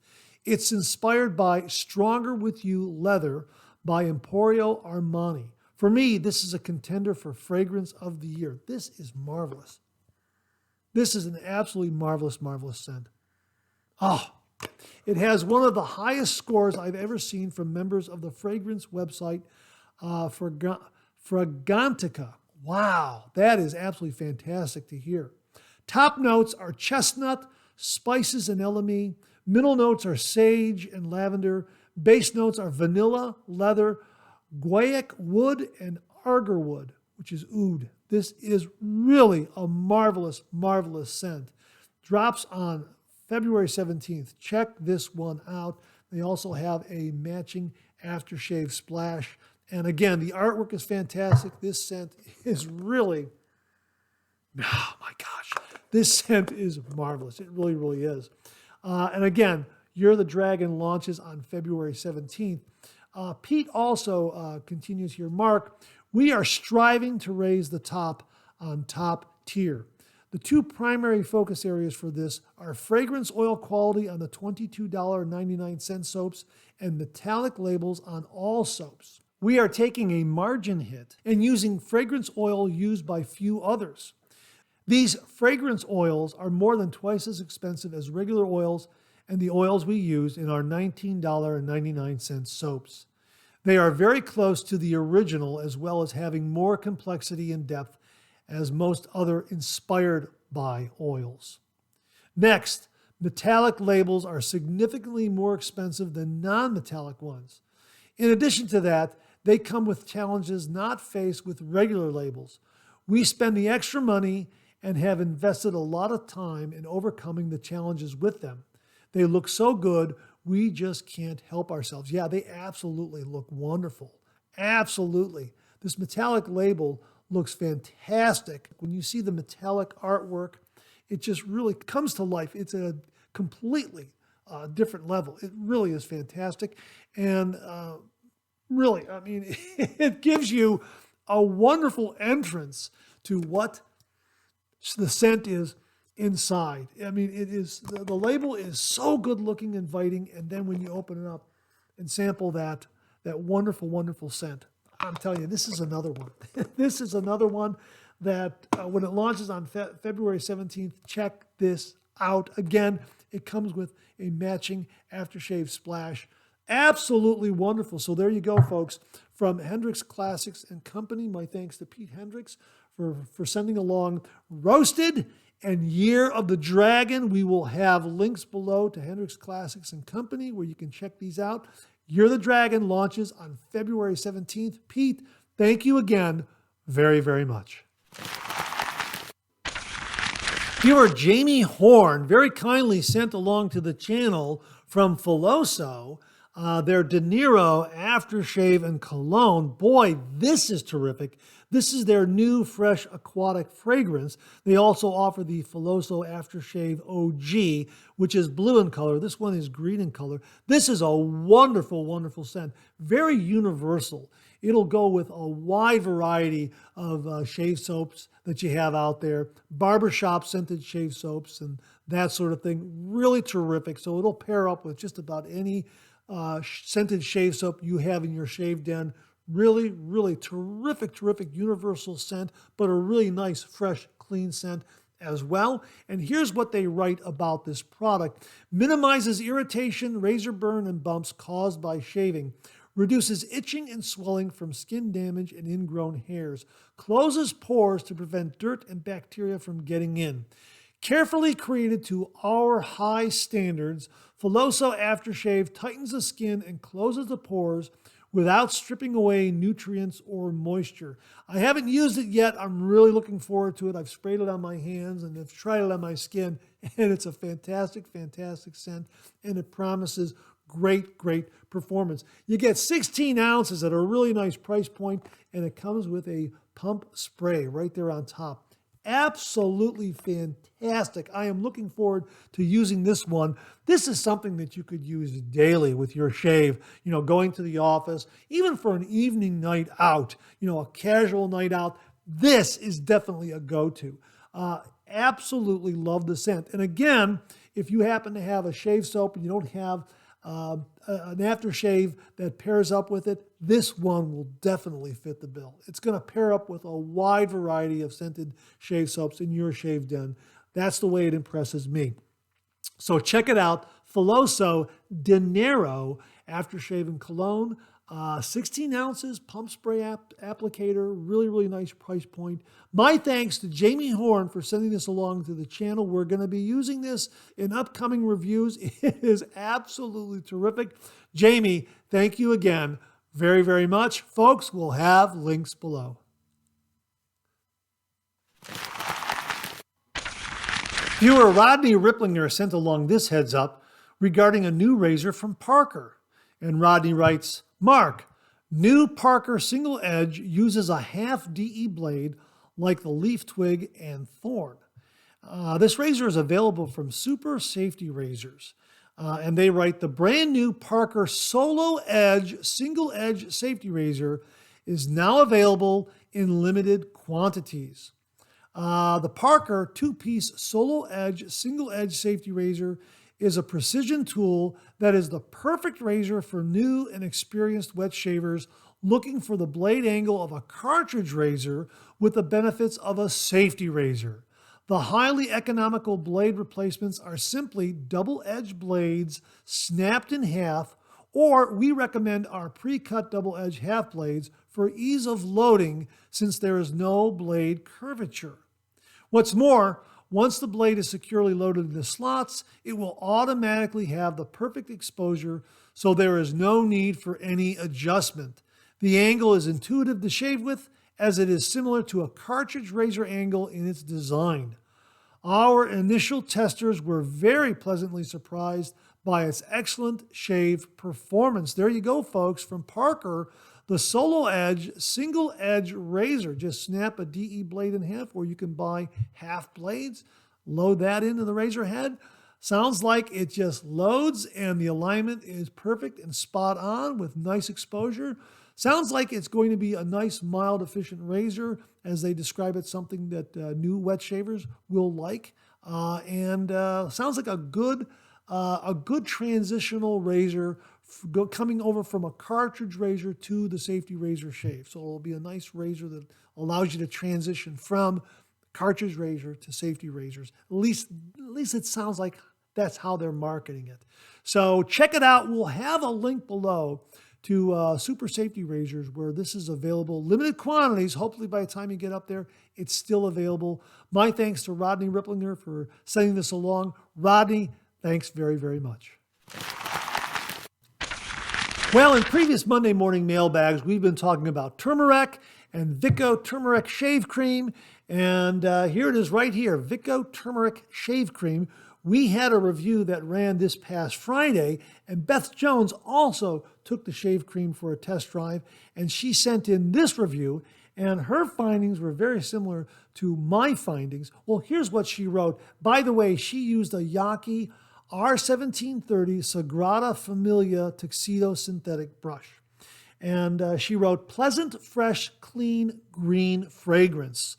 It's inspired by Stronger With You Leather by Emporio Armani. For me, this is a contender for Fragrance of the Year. This is marvelous. This is an absolutely marvelous, marvelous scent. Oh, It has one of the highest scores I've ever seen from members of the fragrance website, Fragrantica. Wow, that is absolutely fantastic to hear. Top notes are chestnut, spices, and elemi. Middle notes are sage and lavender. Base notes are vanilla, leather, guaiac wood, and agarwood, which is oud. This is really a marvelous, marvelous scent. Drops on February 17th. Check this one out. They also have a matching aftershave splash. And again, the artwork is fantastic. This scent is really, oh my gosh, this scent is marvelous. It really, really is. And again, You're the Dragon launches on February 17th. Pete also continues here. Mark, we are striving to raise the top on top tier. The two primary focus areas for this are fragrance oil quality on the $22.99 soaps and metallic labels on all soaps. We are taking a margin hit and using fragrance oil used by few others. These fragrance oils are more than twice as expensive as regular oils and the oils we use in our $19.99 soaps. They are very close to the original, as well as having more complexity and depth as most other inspired by oils. Next, metallic labels are significantly more expensive than non-metallic ones. In addition to that, they come with challenges not faced with regular labels. We spend the extra money and have invested a lot of time in overcoming the challenges with them. They look so good, we just can't help ourselves. Yeah, they absolutely look wonderful. Absolutely. This metallic label looks fantastic. When you see the metallic artwork, it just really comes to life. It's at a completely different level. It really is fantastic. And really, I mean, it gives you a wonderful entrance to what the scent is inside. I mean, it is, the label is so good looking, inviting, and then when you open it up and sample that wonderful, wonderful scent, I'm telling you, this is another one. This is another one that when it launches on February 17th, check this out. Again, it comes with a matching aftershave splash. Absolutely wonderful. So there you go, folks. From Hendrix Classics and Company, my thanks to Pete Hendrix for sending along Roasted and Year of the Dragon. We will have links below to Hendrix Classics and Company where you can check these out. Year of the Dragon launches on February 17th. Pete, thank you again very, very much. Viewer Jamie Horn very kindly sent along to the channel from Filoso their Dinero aftershave and cologne. Boy, this is terrific. This is their new fresh aquatic fragrance. They also offer the Filoso Aftershave OG, which is blue in color. This one is green in color. This is a wonderful, wonderful scent. Very universal. It'll go with a wide variety of shave soaps that you have out there. Barbershop scented shave soaps and that sort of thing. Really terrific. So it'll pair up with just about any scented shave soap you have in your shave den. Really, really terrific, terrific universal scent, but a really nice, fresh, clean scent as well. And here's what they write about this product. Minimizes irritation, razor burn, and bumps caused by shaving. Reduces itching and swelling from skin damage and ingrown hairs. Closes pores to prevent dirt and bacteria from getting in. Carefully created to our high standards, Filoso Aftershave tightens the skin and closes the pores without stripping away nutrients or moisture. I haven't used it yet. I'm really looking forward to it. I've sprayed it on my hands and I've tried it on my skin, and it's a fantastic, fantastic scent, and it promises great, great performance. You get 16 ounces at a really nice price point, and it comes with a pump spray right there on top. Absolutely fantastic. I am looking forward to using this one. This is something that you could use daily with your shave, you know, going to the office, even for an evening night out, you know, a casual night out. This is definitely a go-to. Absolutely love the scent. And again, if you happen to have a shave soap and you don't have an aftershave that pairs up with it, this one will definitely fit the bill. It's going to pair up with a wide variety of scented shave soaps in your shave den. That's the way it impresses me. So check it out, Filoso Dinero after shaving cologne. 16 ounces, pump spray applicator, really, really nice price point. My thanks to Jamie Horn for sending this along to the channel. We're going to be using this in upcoming reviews. It is absolutely terrific. Jamie, thank you again very, very much. Folks, we'll have links below. Viewer Rodney Ripplinger sent along this heads up regarding a new razor from Parker. And Rodney writes, Mark, new Parker single edge uses a half DE blade like the leaf twig and thorn. This razor is available from Super Safety Razors. And they write, the brand new Parker SoloEdge single edge safety razor is now available in limited quantities. The Parker two-piece SoloEdge single edge safety razor is a precision tool that is the perfect razor for new and experienced wet shavers looking for the blade angle of a cartridge razor with the benefits of a safety razor. The highly economical blade replacements are simply double-edged blades snapped in half, or we recommend our pre-cut double-edged half blades for ease of loading since there is no blade curvature. What's more, once the blade is securely loaded in the slots, it will automatically have the perfect exposure, so there is no need for any adjustment. The angle is intuitive to shave with, as it is similar to a cartridge razor angle in its design. Our initial testers were very pleasantly surprised by its excellent shave performance. There you go, folks, from Parker, the SoloEdge single edge razor. Just snap a DE blade in half, or you can buy half blades, load that into the razor head. Sounds like it just loads and the alignment is perfect and spot on with nice exposure. Sounds like it's going to be a nice, mild, efficient razor, as they describe it, something that new wet shavers will like. And sounds like a good transitional razor coming over from a cartridge razor to the safety razor shave. So it'll be a nice razor that allows you to transition from cartridge razor to safety razors. At least it sounds like that's how they're marketing it. So check it out. We'll have a link below to Super Safety Razors where this is available. Limited quantities. Hopefully by the time you get up there, it's still available. My thanks to Rodney Ripplinger for sending this along. Rodney, thanks very, very much. Well, in previous Monday morning mailbags, we've been talking about Turmeric and Vicco Turmeric Shave Cream. And here it is right here, Vicco Turmeric Shave Cream. We had a review that ran this past Friday, and Beth Jones also took the shave cream for a test drive, and she sent in this review, and her findings were very similar to my findings. Well, here's what she wrote. By the way, she used a Yaki R1730 Sagrada Familia Tuxedo synthetic brush. And she wrote, pleasant, fresh, clean, green fragrance.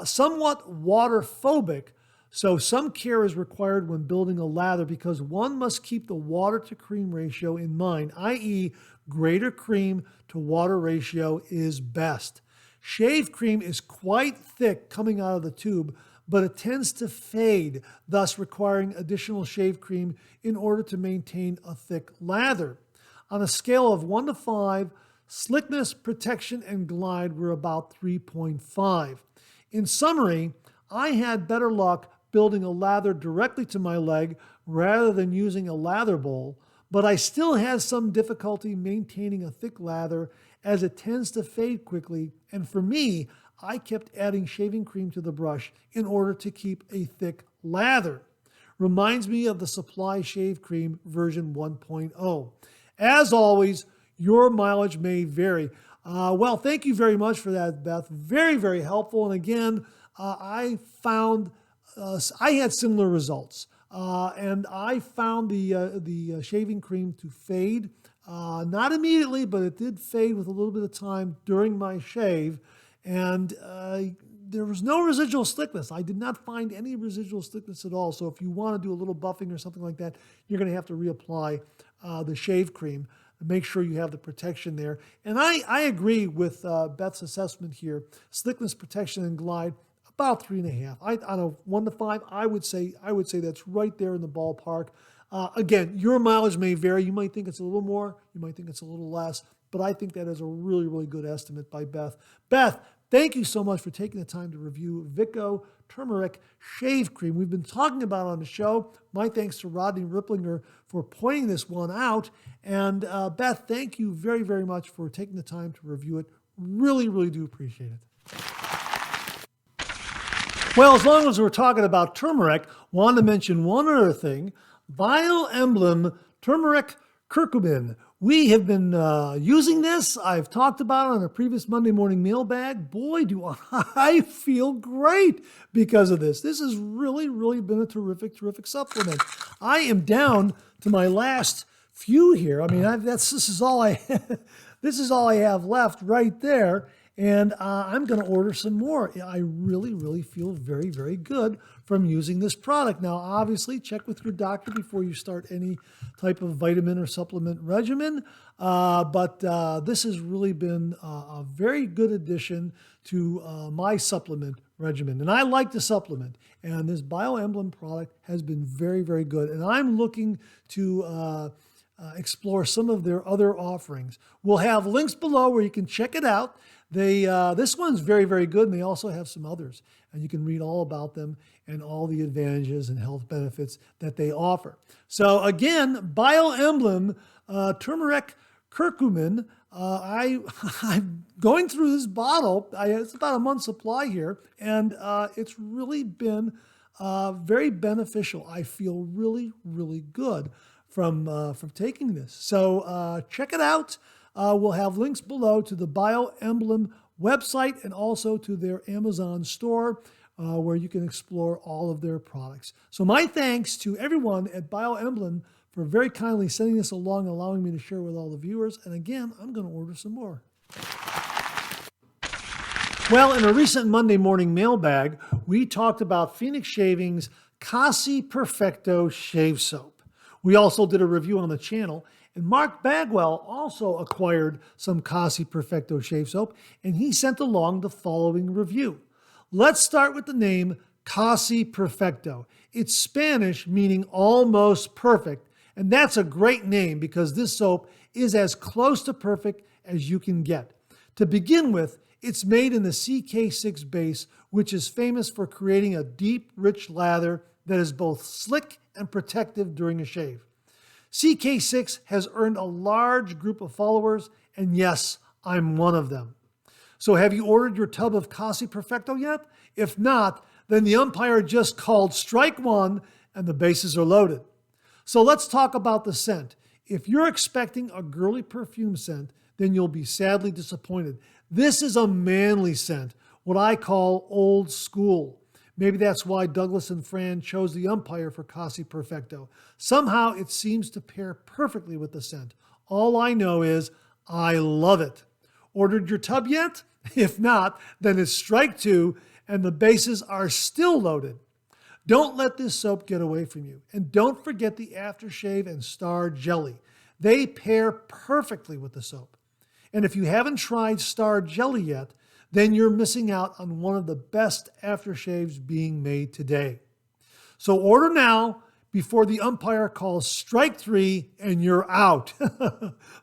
Somewhat water-phobic, so some care is required when building a lather because one must keep the water to cream ratio in mind, i.e. greater cream to water ratio is best. Shave cream is quite thick coming out of the tube, but it tends to fade, thus requiring additional shave cream in order to maintain a thick lather. On a scale of 1 to 5, slickness, protection, and glide were about 3.5. In summary, I had better luck building a lather directly to my leg rather than using a lather bowl, but I still had some difficulty maintaining a thick lather as it tends to fade quickly, and for me, I kept adding shaving cream to the brush in order to keep a thick lather. Reminds me of the Supply Shave Cream version 1.0. As always, your mileage may vary. Well, thank you very much for that, Beth. Very, very helpful. And again, I found I had similar results. And I found the shaving cream to fade. Not immediately, but it did fade with a little bit of time during my shave. And there was no residual slickness. I did not find any residual slickness at all. So if you want to do a little buffing or something like that, you're going to have to reapply the shave cream. Make sure you have the protection there. And I agree with Beth's assessment here. Slickness, protection, and glide, about 3.5. I don't know, 1 to 5. I would say that's right there in the ballpark. Again, your mileage may vary. You might think it's a little more, you might think it's a little less, but I think that is a really, really good estimate by Beth. Beth, thank you so much for taking the time to review Vicco Turmeric Shave Cream. We've been talking about it on the show. My thanks to Rodney Ripplinger for pointing this one out. And Beth, thank you very, very much for taking the time to review it. Really, really do appreciate it. Well, as long as we're talking about turmeric, wanted to mention one other thing. BioEmblem Turmeric Curcumin. We have been using this. I've talked about it on a previous Monday morning mailbag. Boy, do I feel great because of this. This has really, really been a terrific, terrific supplement. I am down to my last few here. I mean, this is all I this is all I have left right there. And I'm going to order some more. I really, really feel very, very good from using this product. Now, obviously, check with your doctor before you start any type of vitamin or supplement regimen. But this has really been a very good addition to my supplement regimen. And I like to supplement. And this BioEmblem product has been very, very good. And I'm looking to explore some of their other offerings. We'll have links below where you can check it out. This one's very, very good, and they also have some others. And you can read all about them and all the advantages and health benefits that they offer. So again, BioEmblem Turmeric Curcumin. I'm going through this bottle. It's about a month's supply here, and it's really been very beneficial. I feel really, really good from taking this. So check it out. We'll have links below to the BioEmblem website and also to their Amazon store where you can explore all of their products. So my thanks to everyone at BioEmblem for very kindly sending this along and allowing me to share with all the viewers. And again, I'm going to order some more. Well, in a recent Monday morning mailbag, we talked about Phoenix Shaving's Casi Perfecto Shave Soap. We also did a review on the channel. And Mark Bagwell also acquired some Casi Perfecto Shave Soap, and he sent along the following review. Let's start with the name Casi Perfecto. It's Spanish, meaning almost perfect, and that's a great name because this soap is as close to perfect as you can get. To begin with, it's made in the CK6 base, which is famous for creating a deep, rich lather that is both slick and protective during a shave. CK6 has earned a large group of followers, and yes, I'm one of them. So have you ordered your tub of Casi Perfecto yet? If not, then the umpire just called strike one and the bases are loaded. So let's talk about the scent. If you're expecting a girly perfume scent, then you'll be sadly disappointed. This is a manly scent, what I call old school. Maybe that's why Douglas and Fran chose the umpire for Casi Perfecto. Somehow it seems to pair perfectly with the scent. All I know is I love it. Ordered your tub yet? If not, then it's strike two and the bases are still loaded. Don't let this soap get away from you. And don't forget the aftershave and Star Jelly. They pair perfectly with the soap. And if you haven't tried Star Jelly yet, then you're missing out on one of the best aftershaves being made today. So order now before the umpire calls strike three and you're out.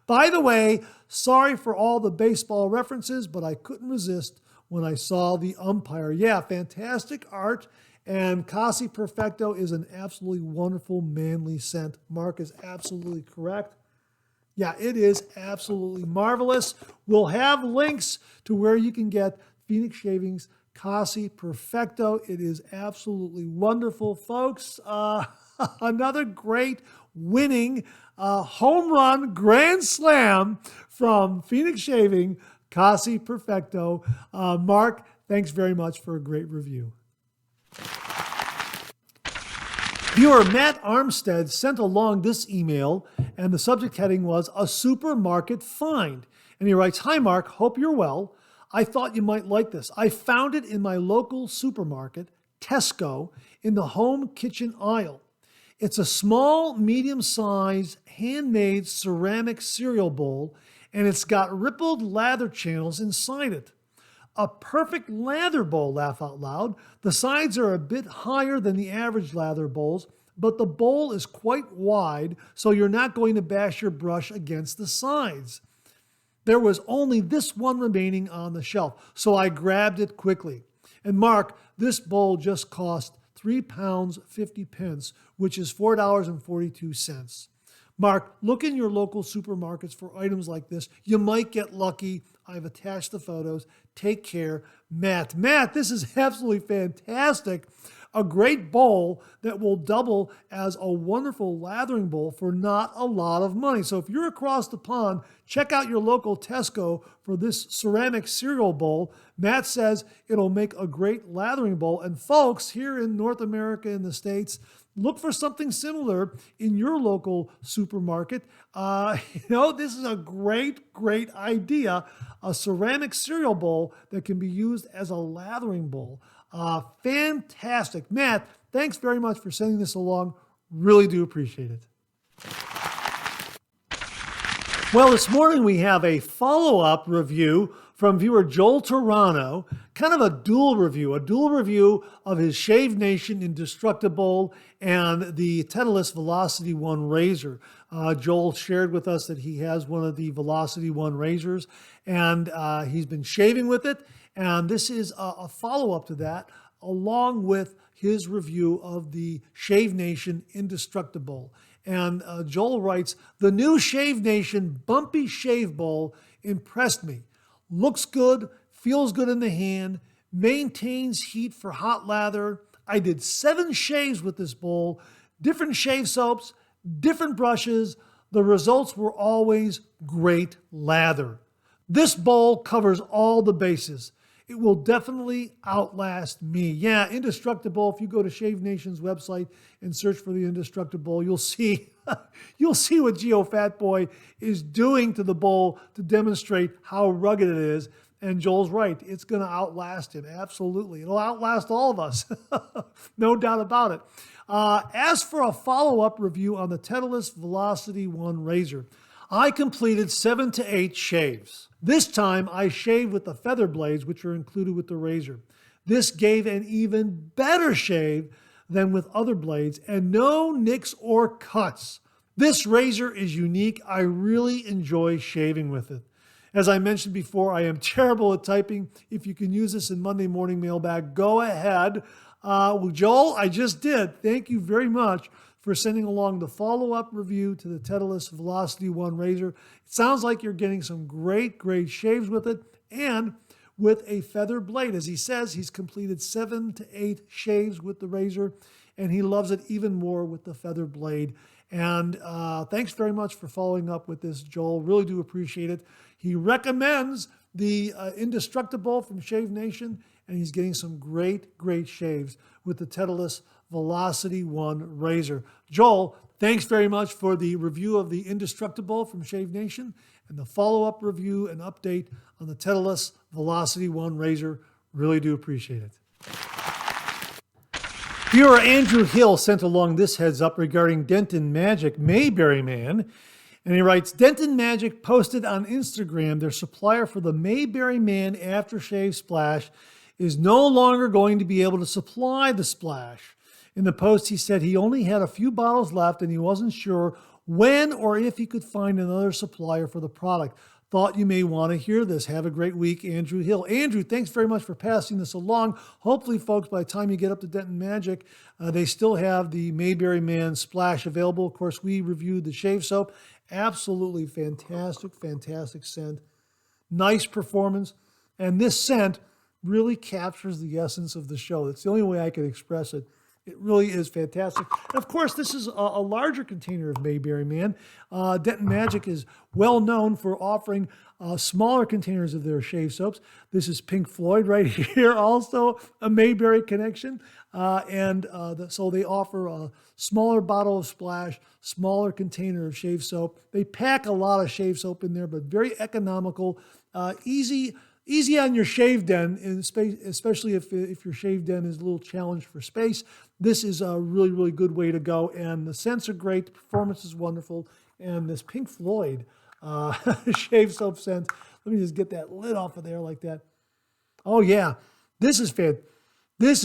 By the way, sorry for all the baseball references, but I couldn't resist when I saw the umpire. Yeah, fantastic art, and Casi Perfecto is an absolutely wonderful manly scent. Mark is absolutely correct. Yeah, it is absolutely marvelous. We'll have links to where you can get Phoenix Shaving's Casi Perfecto. It is absolutely wonderful, folks. Another great winning home run grand slam from Phoenix Shaving, Casi Perfecto. Mark, thanks very much for a great review. Viewer Matt Armstead sent along this email, and the subject heading was a supermarket find. And he writes, "Hi Mark, hope you're well. I thought you might like this. I found it in my local supermarket, Tesco, in the home kitchen aisle. It's a small, medium-sized, handmade ceramic cereal bowl, and it's got rippled lather channels inside it. A perfect lather bowl, laugh out loud. The sides are a bit higher than the average lather bowls, but the bowl is quite wide, so you're not going to bash your brush against the sides. There was only this one remaining on the shelf, so I grabbed it quickly. And Mark, this bowl just cost £3.50, which is $4.42. Mark, look in your local supermarkets for items like this. You might get lucky. I've attached the photos. Take care. Matt, this is absolutely fantastic. A great bowl that will double as a wonderful lathering bowl for not a lot of money. So if you're across the pond, check out your local Tesco for this ceramic cereal bowl. Matt says it'll make a great lathering bowl. And folks, here in North America and the States, look for something similar in your local supermarket. This is a great idea. A ceramic cereal bowl that can be used as a lathering bowl. Fantastic. Matt, thanks very much for sending this along. Really do appreciate it. Well, this morning we have a follow-up review from viewer Joel Turano, kind of a dual review of his Shave Nation Indestructibowl and the Titleist Velocity One razor. Joel shared with us that he has one of the Velocity One razors, and he's been shaving with it. And this is a follow-up to that, along with his review of the Shave Nation Indestructibowl. And Joel writes, the new Shave Nation Bumpy Shave Bowl impressed me. Looks good, feels good in the hand, maintains heat for hot lather. I did 7 shaves with this bowl, different shave soaps, different brushes. The results were always great lather. This bowl covers all the bases. It will definitely outlast me. Yeah, Indestructibowl. If you go to Shave Nation's website and search for the Indestructibowl, you'll see what Geo Fatboy is doing to the bowl to demonstrate how rugged it is. And Joel's right. It's going to outlast him. Absolutely. It'll outlast all of us. No doubt about it. As for a follow-up review on the Titleist Velocity One razor, I completed 7 to 8 shaves. This time I shaved with the feather blades, which are included with the razor. This gave an even better shave than with other blades and no nicks or cuts. This razor is unique. I really enjoy shaving with it. As I mentioned before, I am terrible at typing. If you can use this in Monday morning mailbag, go ahead. Well, Joel, I just did. Thank you very much for sending along the follow-up review to the Titleist Velocity One razor. It sounds like you're getting some great shaves with it and with a feather blade. As he says, he's completed 7 to 8 shaves with the razor, and he loves it even more with the feather blade. And thanks very much for following up with this, Joel. Really do appreciate it. He recommends the Indestructibowl from Shave Nation, and he's getting some great shaves with the Titleist Velocity One razor. Joel, thanks very much for the review of the Indestructibowl from Shave Nation and the follow-up review and update on the Titleist Velocity One razor. Really do appreciate it. Viewer Andrew Hill sent along this heads up regarding Denton Magic Mayberry Man. And he writes, Denton Magic posted on Instagram their supplier for the Mayberry Man Aftershave Splash is no longer going to be able to supply the splash. In the post, he said he only had a few bottles left and he wasn't sure when or if he could find another supplier for the product. Thought you may want to hear this. Have a great week, Andrew Hill. Andrew, thanks very much for passing this along. Hopefully, folks, by the time you get up to Denton Magic, they still have the Mayberry Man Splash available. Of course, we reviewed the shave soap. Absolutely fantastic scent. Nice performance. And this scent really captures the essence of the show. That's the only way I can express it. It really is fantastic. And of course, this is a larger container of Mayberry Man. Denton Magic is well known for offering smaller containers of their shave soaps. This is Pink Floyd right here, also a Mayberry connection. So they offer a smaller bottle of Splash, smaller container of shave soap. They pack a lot of shave soap in there, but very economical, easy on your shave den, especially if your shave den is a little challenged for space. This is a really good way to go, and the scents are great, the performance is wonderful, and this Pink Floyd shave soap scent, let me just get that lid off of there like that. Oh yeah, this is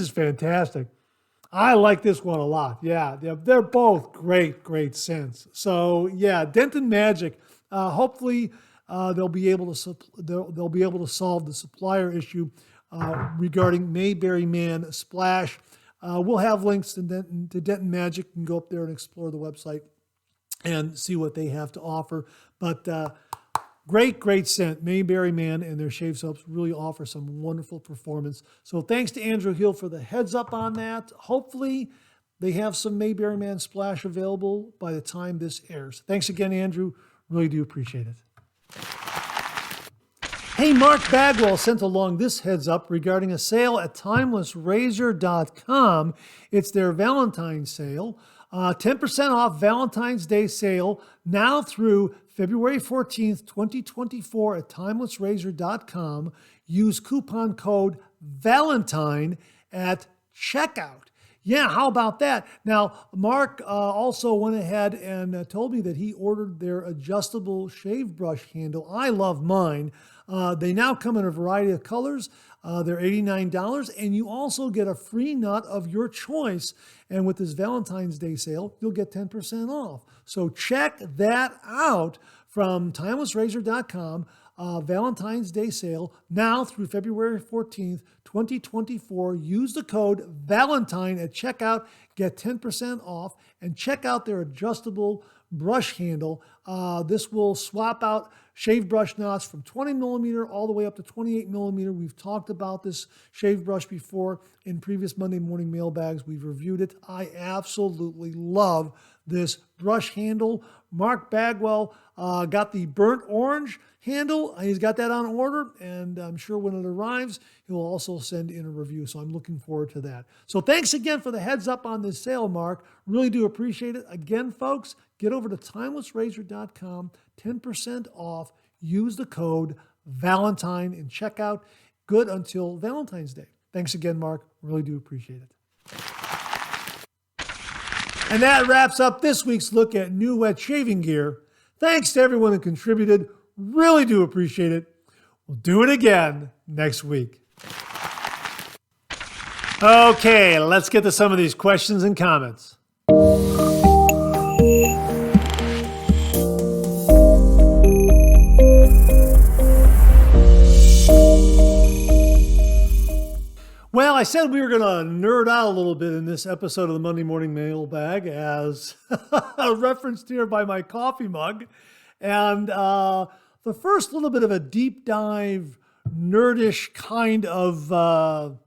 fantastic. I like this one a lot. Yeah, they're both great scents. So yeah, Denton Magic. Hopefully, they'll be able to they'll be able to solve the supplier issue regarding Mayberry Man Splash. We'll have links to Denton Magic. You can go up there and explore the website and see what they have to offer. But great scent. Mayberry Man and their shave soaps really offer some wonderful performance. So thanks to Andrew Hill for the heads up on that. Hopefully they have some Mayberry Man Splash available by the time this airs. Thanks again, Andrew. Really do appreciate it. Hey, Mark Bagwell sent along this heads up regarding a sale at timelessrazor.com. It's their Valentine sale. 10% off Valentine's Day sale now through February 14th, 2024 at timelessrazor.com. Use coupon code Valentine at checkout. Yeah, how about that? Now, Mark also went ahead and told me that he ordered their adjustable shave brush handle. I love mine. They now come in a variety of colors. They're $89, and you also get a free nut of your choice. And with this Valentine's Day sale, you'll get 10% off. So check that out from timelessrazor.com. Valentine's Day sale now through February 14th, 2024. Use the code Valentine at checkout. Get 10% off and check out their adjustable brush handle. This will swap out shave brush knots from 20 millimeter all the way up to 28 millimeter. We've talked about this shave brush before in previous Monday morning mailbags. We've reviewed it. I absolutely love this brush handle. Mark Bagwell got the burnt orange handle. He's got that on order, and I'm sure when it arrives, he'll also send in a review. So I'm looking forward to that. So thanks again for the heads up on this sale, Mark. Really do appreciate it. Again, folks, get over to timelessrazor.com, 10% off. Use the code Valentine in checkout. Good until Valentine's Day. Thanks again, Mark. Really do appreciate it. And that wraps up this week's look at new wet shaving gear. Thanks to everyone who contributed. Really do appreciate it. We'll do it again next week. Okay, let's get to some of these questions and comments. Well, I said we were going to nerd out a little bit in this episode of the Monday Morning Mailbag as referenced here by my coffee mug. And the first little bit of a deep dive, nerdish kind of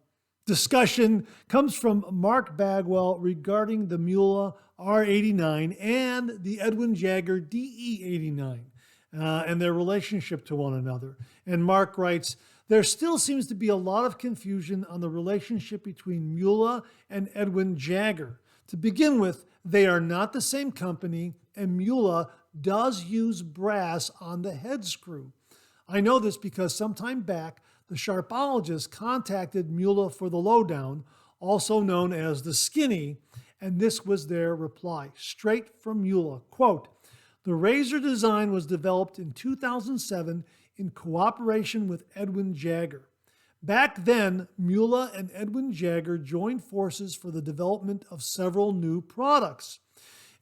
discussion comes from Mark Bagwell regarding the Muhle R89 and the Edwin Jagger DE89 and their relationship to one another. And Mark writes, there still seems to be a lot of confusion on the relationship between Muhle and Edwin Jagger. To begin with, they are not the same company, and Muhle does use brass on the head screw. I know this because sometime back, the Sharpologist contacted Muhle for the lowdown, also known as the skinny, and this was their reply, straight from Muhle. Quote, the razor design was developed in 2007 in cooperation with Edwin Jagger. Back then, Muhle and Edwin Jagger joined forces for the development of several new products.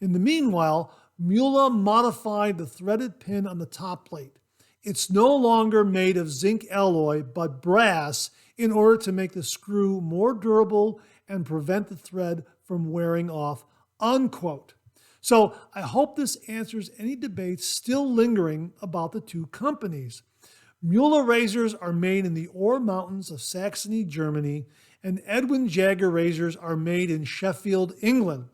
In the meanwhile, Muhle modified the threaded pin on the top plate. It's no longer made of zinc alloy, but brass in order to make the screw more durable and prevent the thread from wearing off, unquote. So I hope this answers any debates still lingering about the two companies. Muhle razors are made in the Ore Mountains of Saxony, Germany, and Edwin Jagger razors are made in Sheffield, England.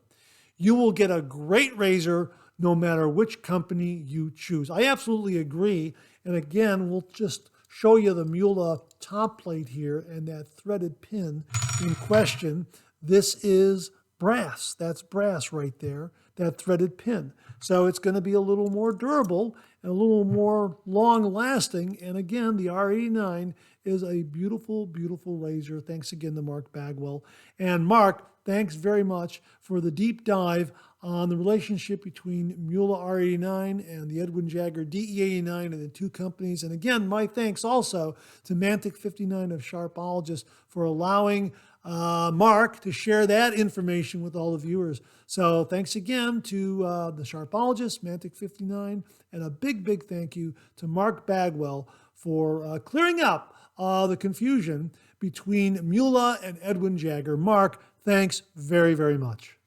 You will get a great razor no matter which company you choose. I absolutely agree. And again, we'll just show you the Muhle top plate here and that threaded pin in question. This is brass. That's brass right there, that threaded pin. So it's going to be a little more durable and a little more long-lasting. And again, the R89 is a beautiful, beautiful razor. Thanks again to Mark Bagwell. And Mark, thanks very much for the deep dive on the relationship between Muhle R89 and the Edwin Jagger DE89 and the two companies. And again, my thanks also to Mantic59 of Sharpologist for allowing Mark to share that information with all the viewers. So thanks again to the Sharpologist, Mantic59, and a big, big thank you to Mark Bagwell for clearing up the confusion between Muhle and Edwin Jagger. Mark, thanks very, very much.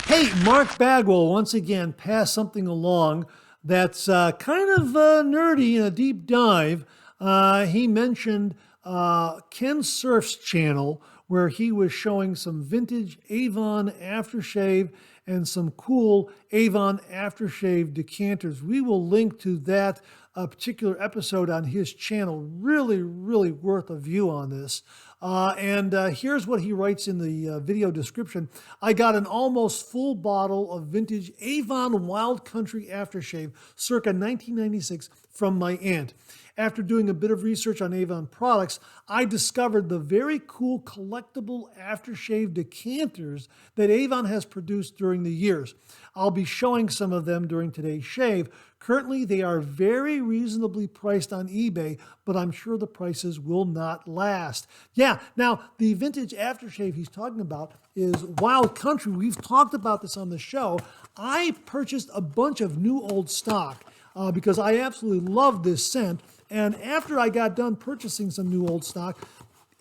Hey, Mark Bagwell once again passed something along that's kind of nerdy and a deep dive. He mentioned Kensurf's channel, where he was showing some vintage Avon aftershave and some cool Avon aftershave decanters. We will link to that particular episode on his channel. Really, really worth a view on this. And here's what he writes in the video description. I got an almost full bottle of vintage Avon Wild Country aftershave circa 1996 from my aunt. After doing a bit of research on Avon products, I discovered the very cool collectible aftershave decanters that Avon has produced during the years. I'll be showing some of them during today's shave. Currently, they are very reasonably priced on eBay, but I'm sure the prices will not last. Yeah, now the vintage aftershave he's talking about is Wild Country. We've talked about this on the show. I purchased a bunch of new old stock because I absolutely love this scent. And after I got done purchasing some new old stock,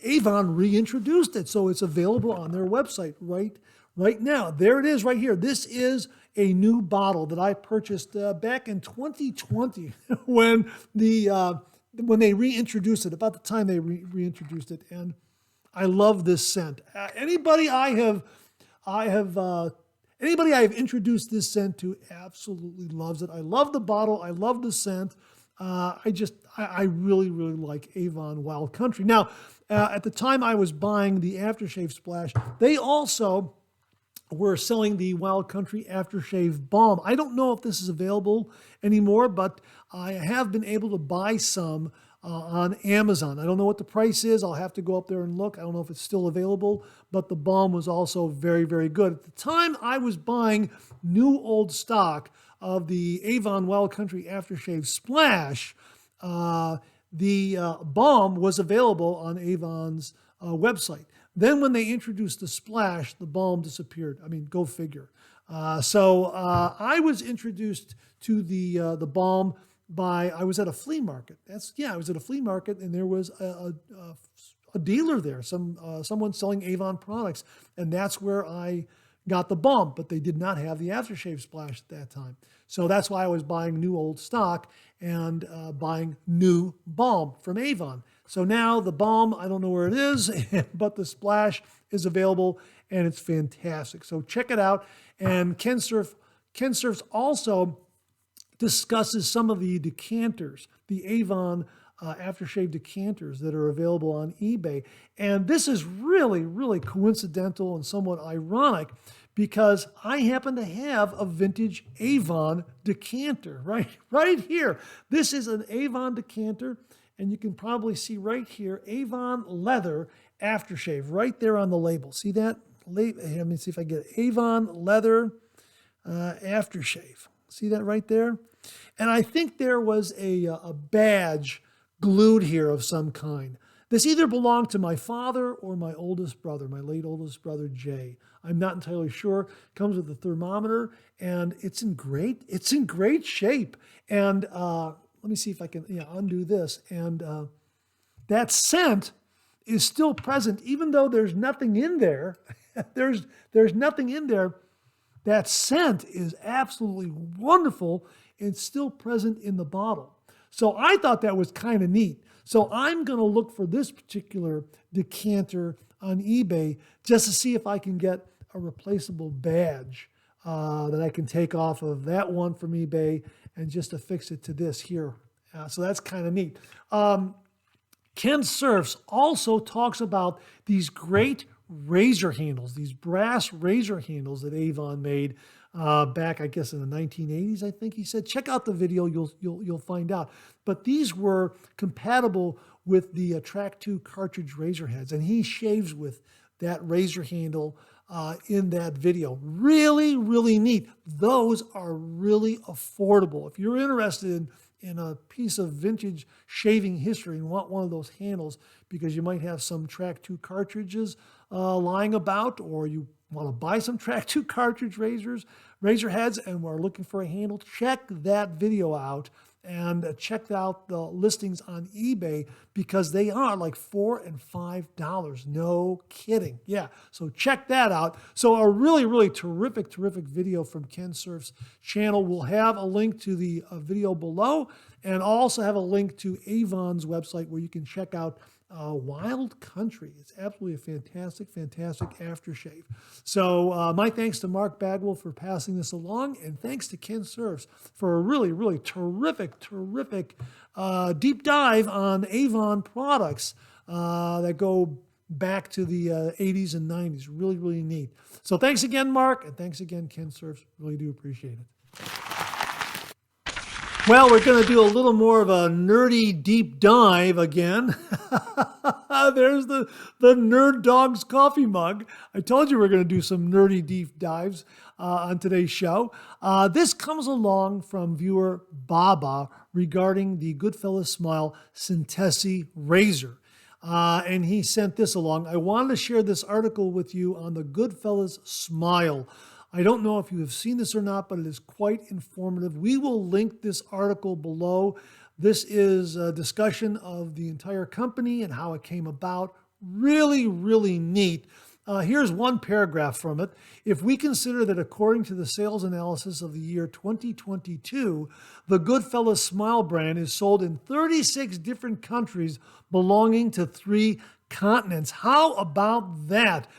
Avon reintroduced it. So it's available on their website right now. There it is right here. This is a new bottle that I purchased back in 2020 when they reintroduced it, about the time they reintroduced it. And I love this scent. Anybody I have introduced this scent to absolutely loves it. I love the bottle. I love the scent. I really, really like Avon Wild Country. Now, at the time I was buying the aftershave splash, they also were selling the Wild Country aftershave balm. I don't know if this is available anymore, but I have been able to buy some on Amazon. I don't know what the price is. I'll have to go up there and look. I don't know if it's still available, but the balm was also very, very good. At the time I was buying new old stock of the Avon Wild Country aftershave splash, the balm was available on Avon's website. Then when they introduced the splash, the balm disappeared. I mean, go figure. So I was introduced to the balm I was at a flea market. I was at a flea market, and there was a dealer there, someone selling Avon products, and that's where I got the balm, but they did not have the aftershave splash at that time. So that's why I was buying new old stock and buying new balm from Avon. So now the balm, I don't know where it is, but the splash is available, and it's fantastic. So check it out. And Kensurfs also discusses some of the decanters, the Avon aftershave decanters that are available on eBay. And this is really, really coincidental and somewhat ironic because I happen to have a vintage Avon decanter right here. This is an Avon decanter, and you can probably see right here, Avon Leather Aftershave, right there on the label. See that? Let me see if I get it. Avon Leather Aftershave. See that right there? And I think there was a badge glued here of some kind. This either belonged to my father or my oldest brother, my late oldest brother, Jay. I'm not entirely sure. It comes with a thermometer, and it's in great shape. And let me see if I can undo this. And that scent is still present, even though there's nothing in there. there's nothing in there. That scent is absolutely wonderful and still present in the bottle. So I thought that was kind of neat. So I'm going to look for this particular decanter on eBay just to see if I can get a replaceable badge that I can take off of that one from eBay and just affix it to this here. So that's kind of neat. Kensurfs also talks about these great razor handles, these brass razor handles that Avon made back, I guess, in the 1980s, I think he said. Check out the video, you'll find out. But these were compatible with the Track 2 cartridge razor heads, and he shaves with that razor handle in that video. Really, really neat. Those are really affordable. If you're interested in a piece of vintage shaving history and want one of those handles because you might have some Track 2 cartridges lying about, or you want to buy some Track 2 cartridge razor heads and we're looking for a handle, check that video out and check out the listings on eBay because they are like $4 and $5. No kidding. Yeah, so check that out. So a really, really terrific video from Kensurf's channel. We'll have a link to the video below and also have a link to Avon's website where you can check out Wild Country. It's absolutely a fantastic aftershave. So my thanks to Mark Bagwell for passing this along, and thanks to Kensurfs for a really, really terrific deep dive on Avon products that go back to the 80s and 90s. Really, really neat. So thanks again, Mark, and thanks again, Kensurfs. Really do appreciate it. Well, we're going to do a little more of a nerdy deep dive again. There's the Nerd Dog's coffee mug. I told you we're going to do some nerdy deep dives on today's show. This comes along from viewer Baba regarding the Goodfellas Smile Syntesi razor. And he sent this along. I wanted to share this article with you on the Goodfellas Smile. I don't know if you have seen this or not, but it is quite informative. We will link this article below. This is a discussion of the entire company and how it came about. Really, really neat. Here's one paragraph from it. If we consider that according to the sales analysis of the year 2022, the Goodfellas Smile brand is sold in 36 different countries belonging to 3 continents. How about that?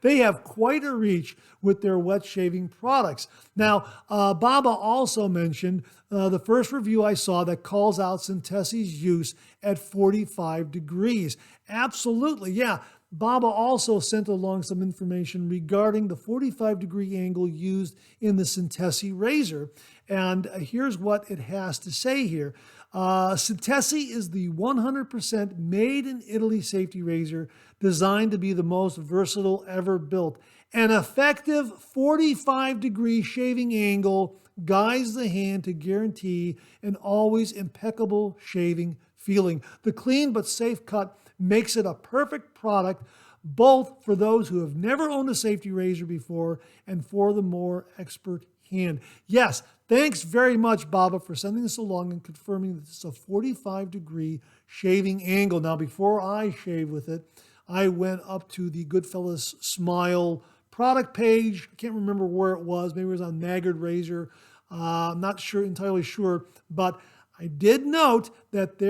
They have quite a reach with their wet shaving products. Now, Baba also mentioned the first review I saw that calls out Syntesi's use at 45 degrees. Absolutely, yeah. Baba also sent along some information regarding the 45-degree angle used in the Syntesi razor. And here's what it has to say here. Syntesi is the 100% made in Italy safety razor designed to be the most versatile ever built. An effective 45-degree shaving angle guides the hand to guarantee an always impeccable shaving feeling. The clean but safe cut makes it a perfect product both for those who have never owned a safety razor before and for the more expert hand. Yes, thanks very much, Baba, for sending this along and confirming that this is a 45-degree shaving angle. Now, before I shave with it, I went up to the Goodfellas Smile product page. I can't remember where it was. Maybe it was on Maggard razor. I'm not entirely sure, but I did note that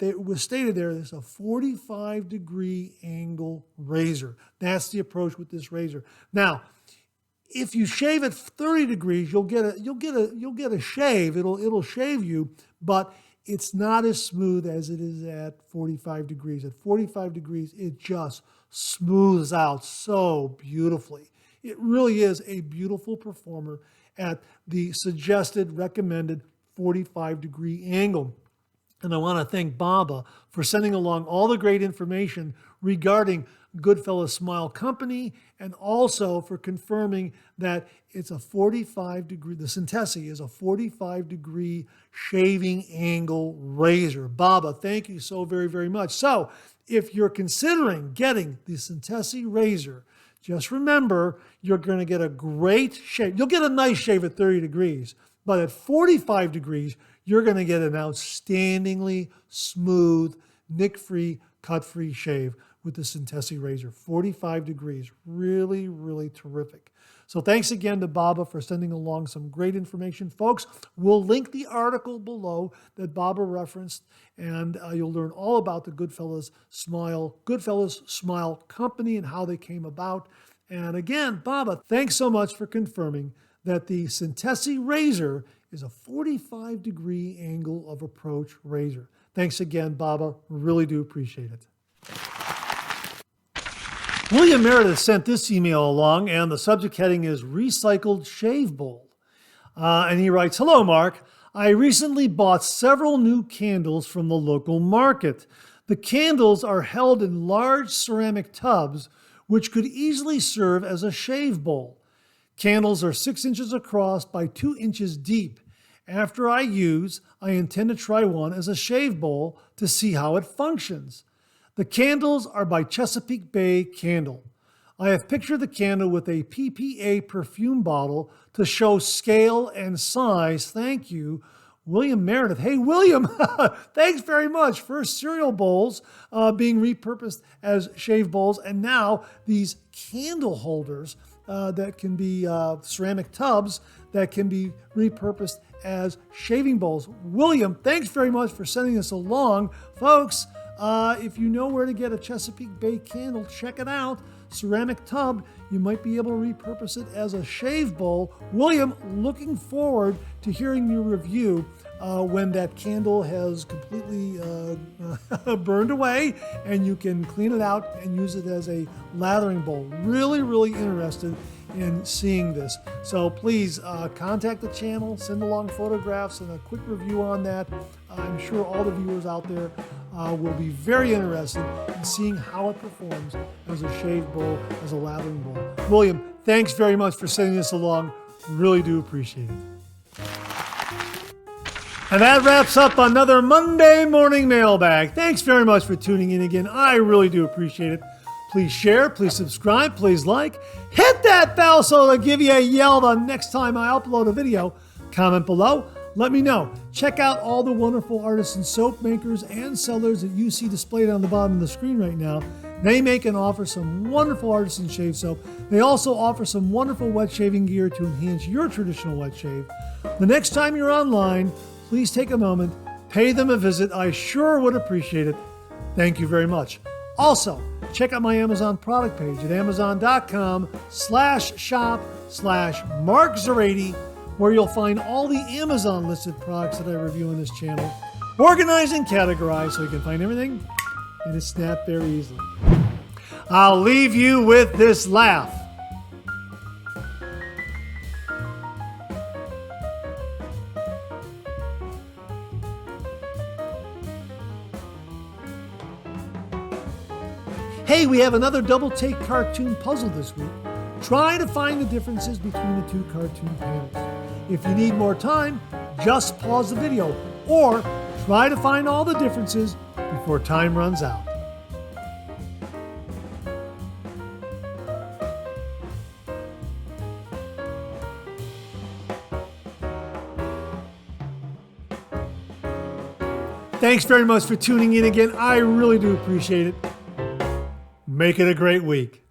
it was stated there there's a 45-degree angle razor. That's the approach with this razor. Now, if you shave at 30 degrees, you'll get a shave. It'll shave you, but it's not as smooth as it is at 45 degrees. At 45 degrees, it just smooths out so beautifully. It really is a beautiful performer at the suggested, recommended 45-degree angle. And I want to thank Baba for sending along all the great information regarding Goodfellas Smile Company and also for confirming that it's a 45-degree, the Syntesi is a 45-degree shaving angle razor. Baba, thank you so very, very much. So if you're considering getting the Syntesi razor, just remember you're going to get a great shave. You'll get a nice shave at 30 degrees, but at 45 degrees, you're going to get an outstandingly smooth, nick-free, cut-free shave with the Syntesi razor. 45 degrees. Really, really terrific. So thanks again to Baba for sending along some great information. Folks, we'll link the article below that Baba referenced, and you'll learn all about the Goodfellas Smile Company and how they came about. And again, Baba, thanks so much for confirming that the Syntesi razor is a 45-degree angle of approach razor. Thanks again, Baba. Really do appreciate it. William Meredith sent this email along, and the subject heading is Recycled Shave Bowl. And he writes, "Hello, Mark. I recently bought several new candles from the local market. The candles are held in large ceramic tubs, which could easily serve as a shave bowl. Candles are 6 inches across by 2 inches deep, After I use, I intend to try one as a shave bowl to see how it functions. The candles are by Chesapeake Bay Candle. I have pictured the candle with a PPA perfume bottle to show scale and size. Thank you, William Meredith. Hey, William, thanks very much. First cereal bowls being repurposed as shave bowls, and now these candle holders that can be ceramic tubs that can be repurposed as shaving bowls. William, thanks very much for sending this along. Folks, if you know where to get a Chesapeake Bay candle, check it out. Ceramic tub, you might be able to repurpose it as a shave bowl. William, looking forward to hearing your review when that candle has completely burned away and you can clean it out and use it as a lathering bowl. Really, really interested in seeing this. So please contact the channel, send along photographs and a quick review on that. I'm sure all the viewers out there will be very interested in seeing how it performs as a shave bowl, as a lathering bowl. William, thanks very much for sending this along. Really do appreciate it. And that wraps up another Monday morning mailbag. Thanks very much for tuning in again. I really do appreciate it. Please share, please subscribe, please like. Hit that bell so it'll give you a yell the next time I upload a video. Comment below. Let me know. Check out all the wonderful artisan soap makers and sellers that you see displayed on the bottom of the screen right now. They make and offer some wonderful artisan shave soap. They also offer some wonderful wet shaving gear to enhance your traditional wet shave. The next time you're online, please take a moment, pay them a visit. I sure would appreciate it. Thank you very much. Also, check out my Amazon product page at amazon.com/shop/MarkZerati, where you'll find all the Amazon listed products that I review on this channel, organized and categorized so you can find everything in a snap very easily. I'll leave you with this laugh. Hey, we have another double take cartoon puzzle this week. Try to find the differences between the two cartoon panels. If you need more time, just pause the video or try to find all the differences before time runs out. Thanks very much for tuning in again. I really do appreciate it. Make it a great week.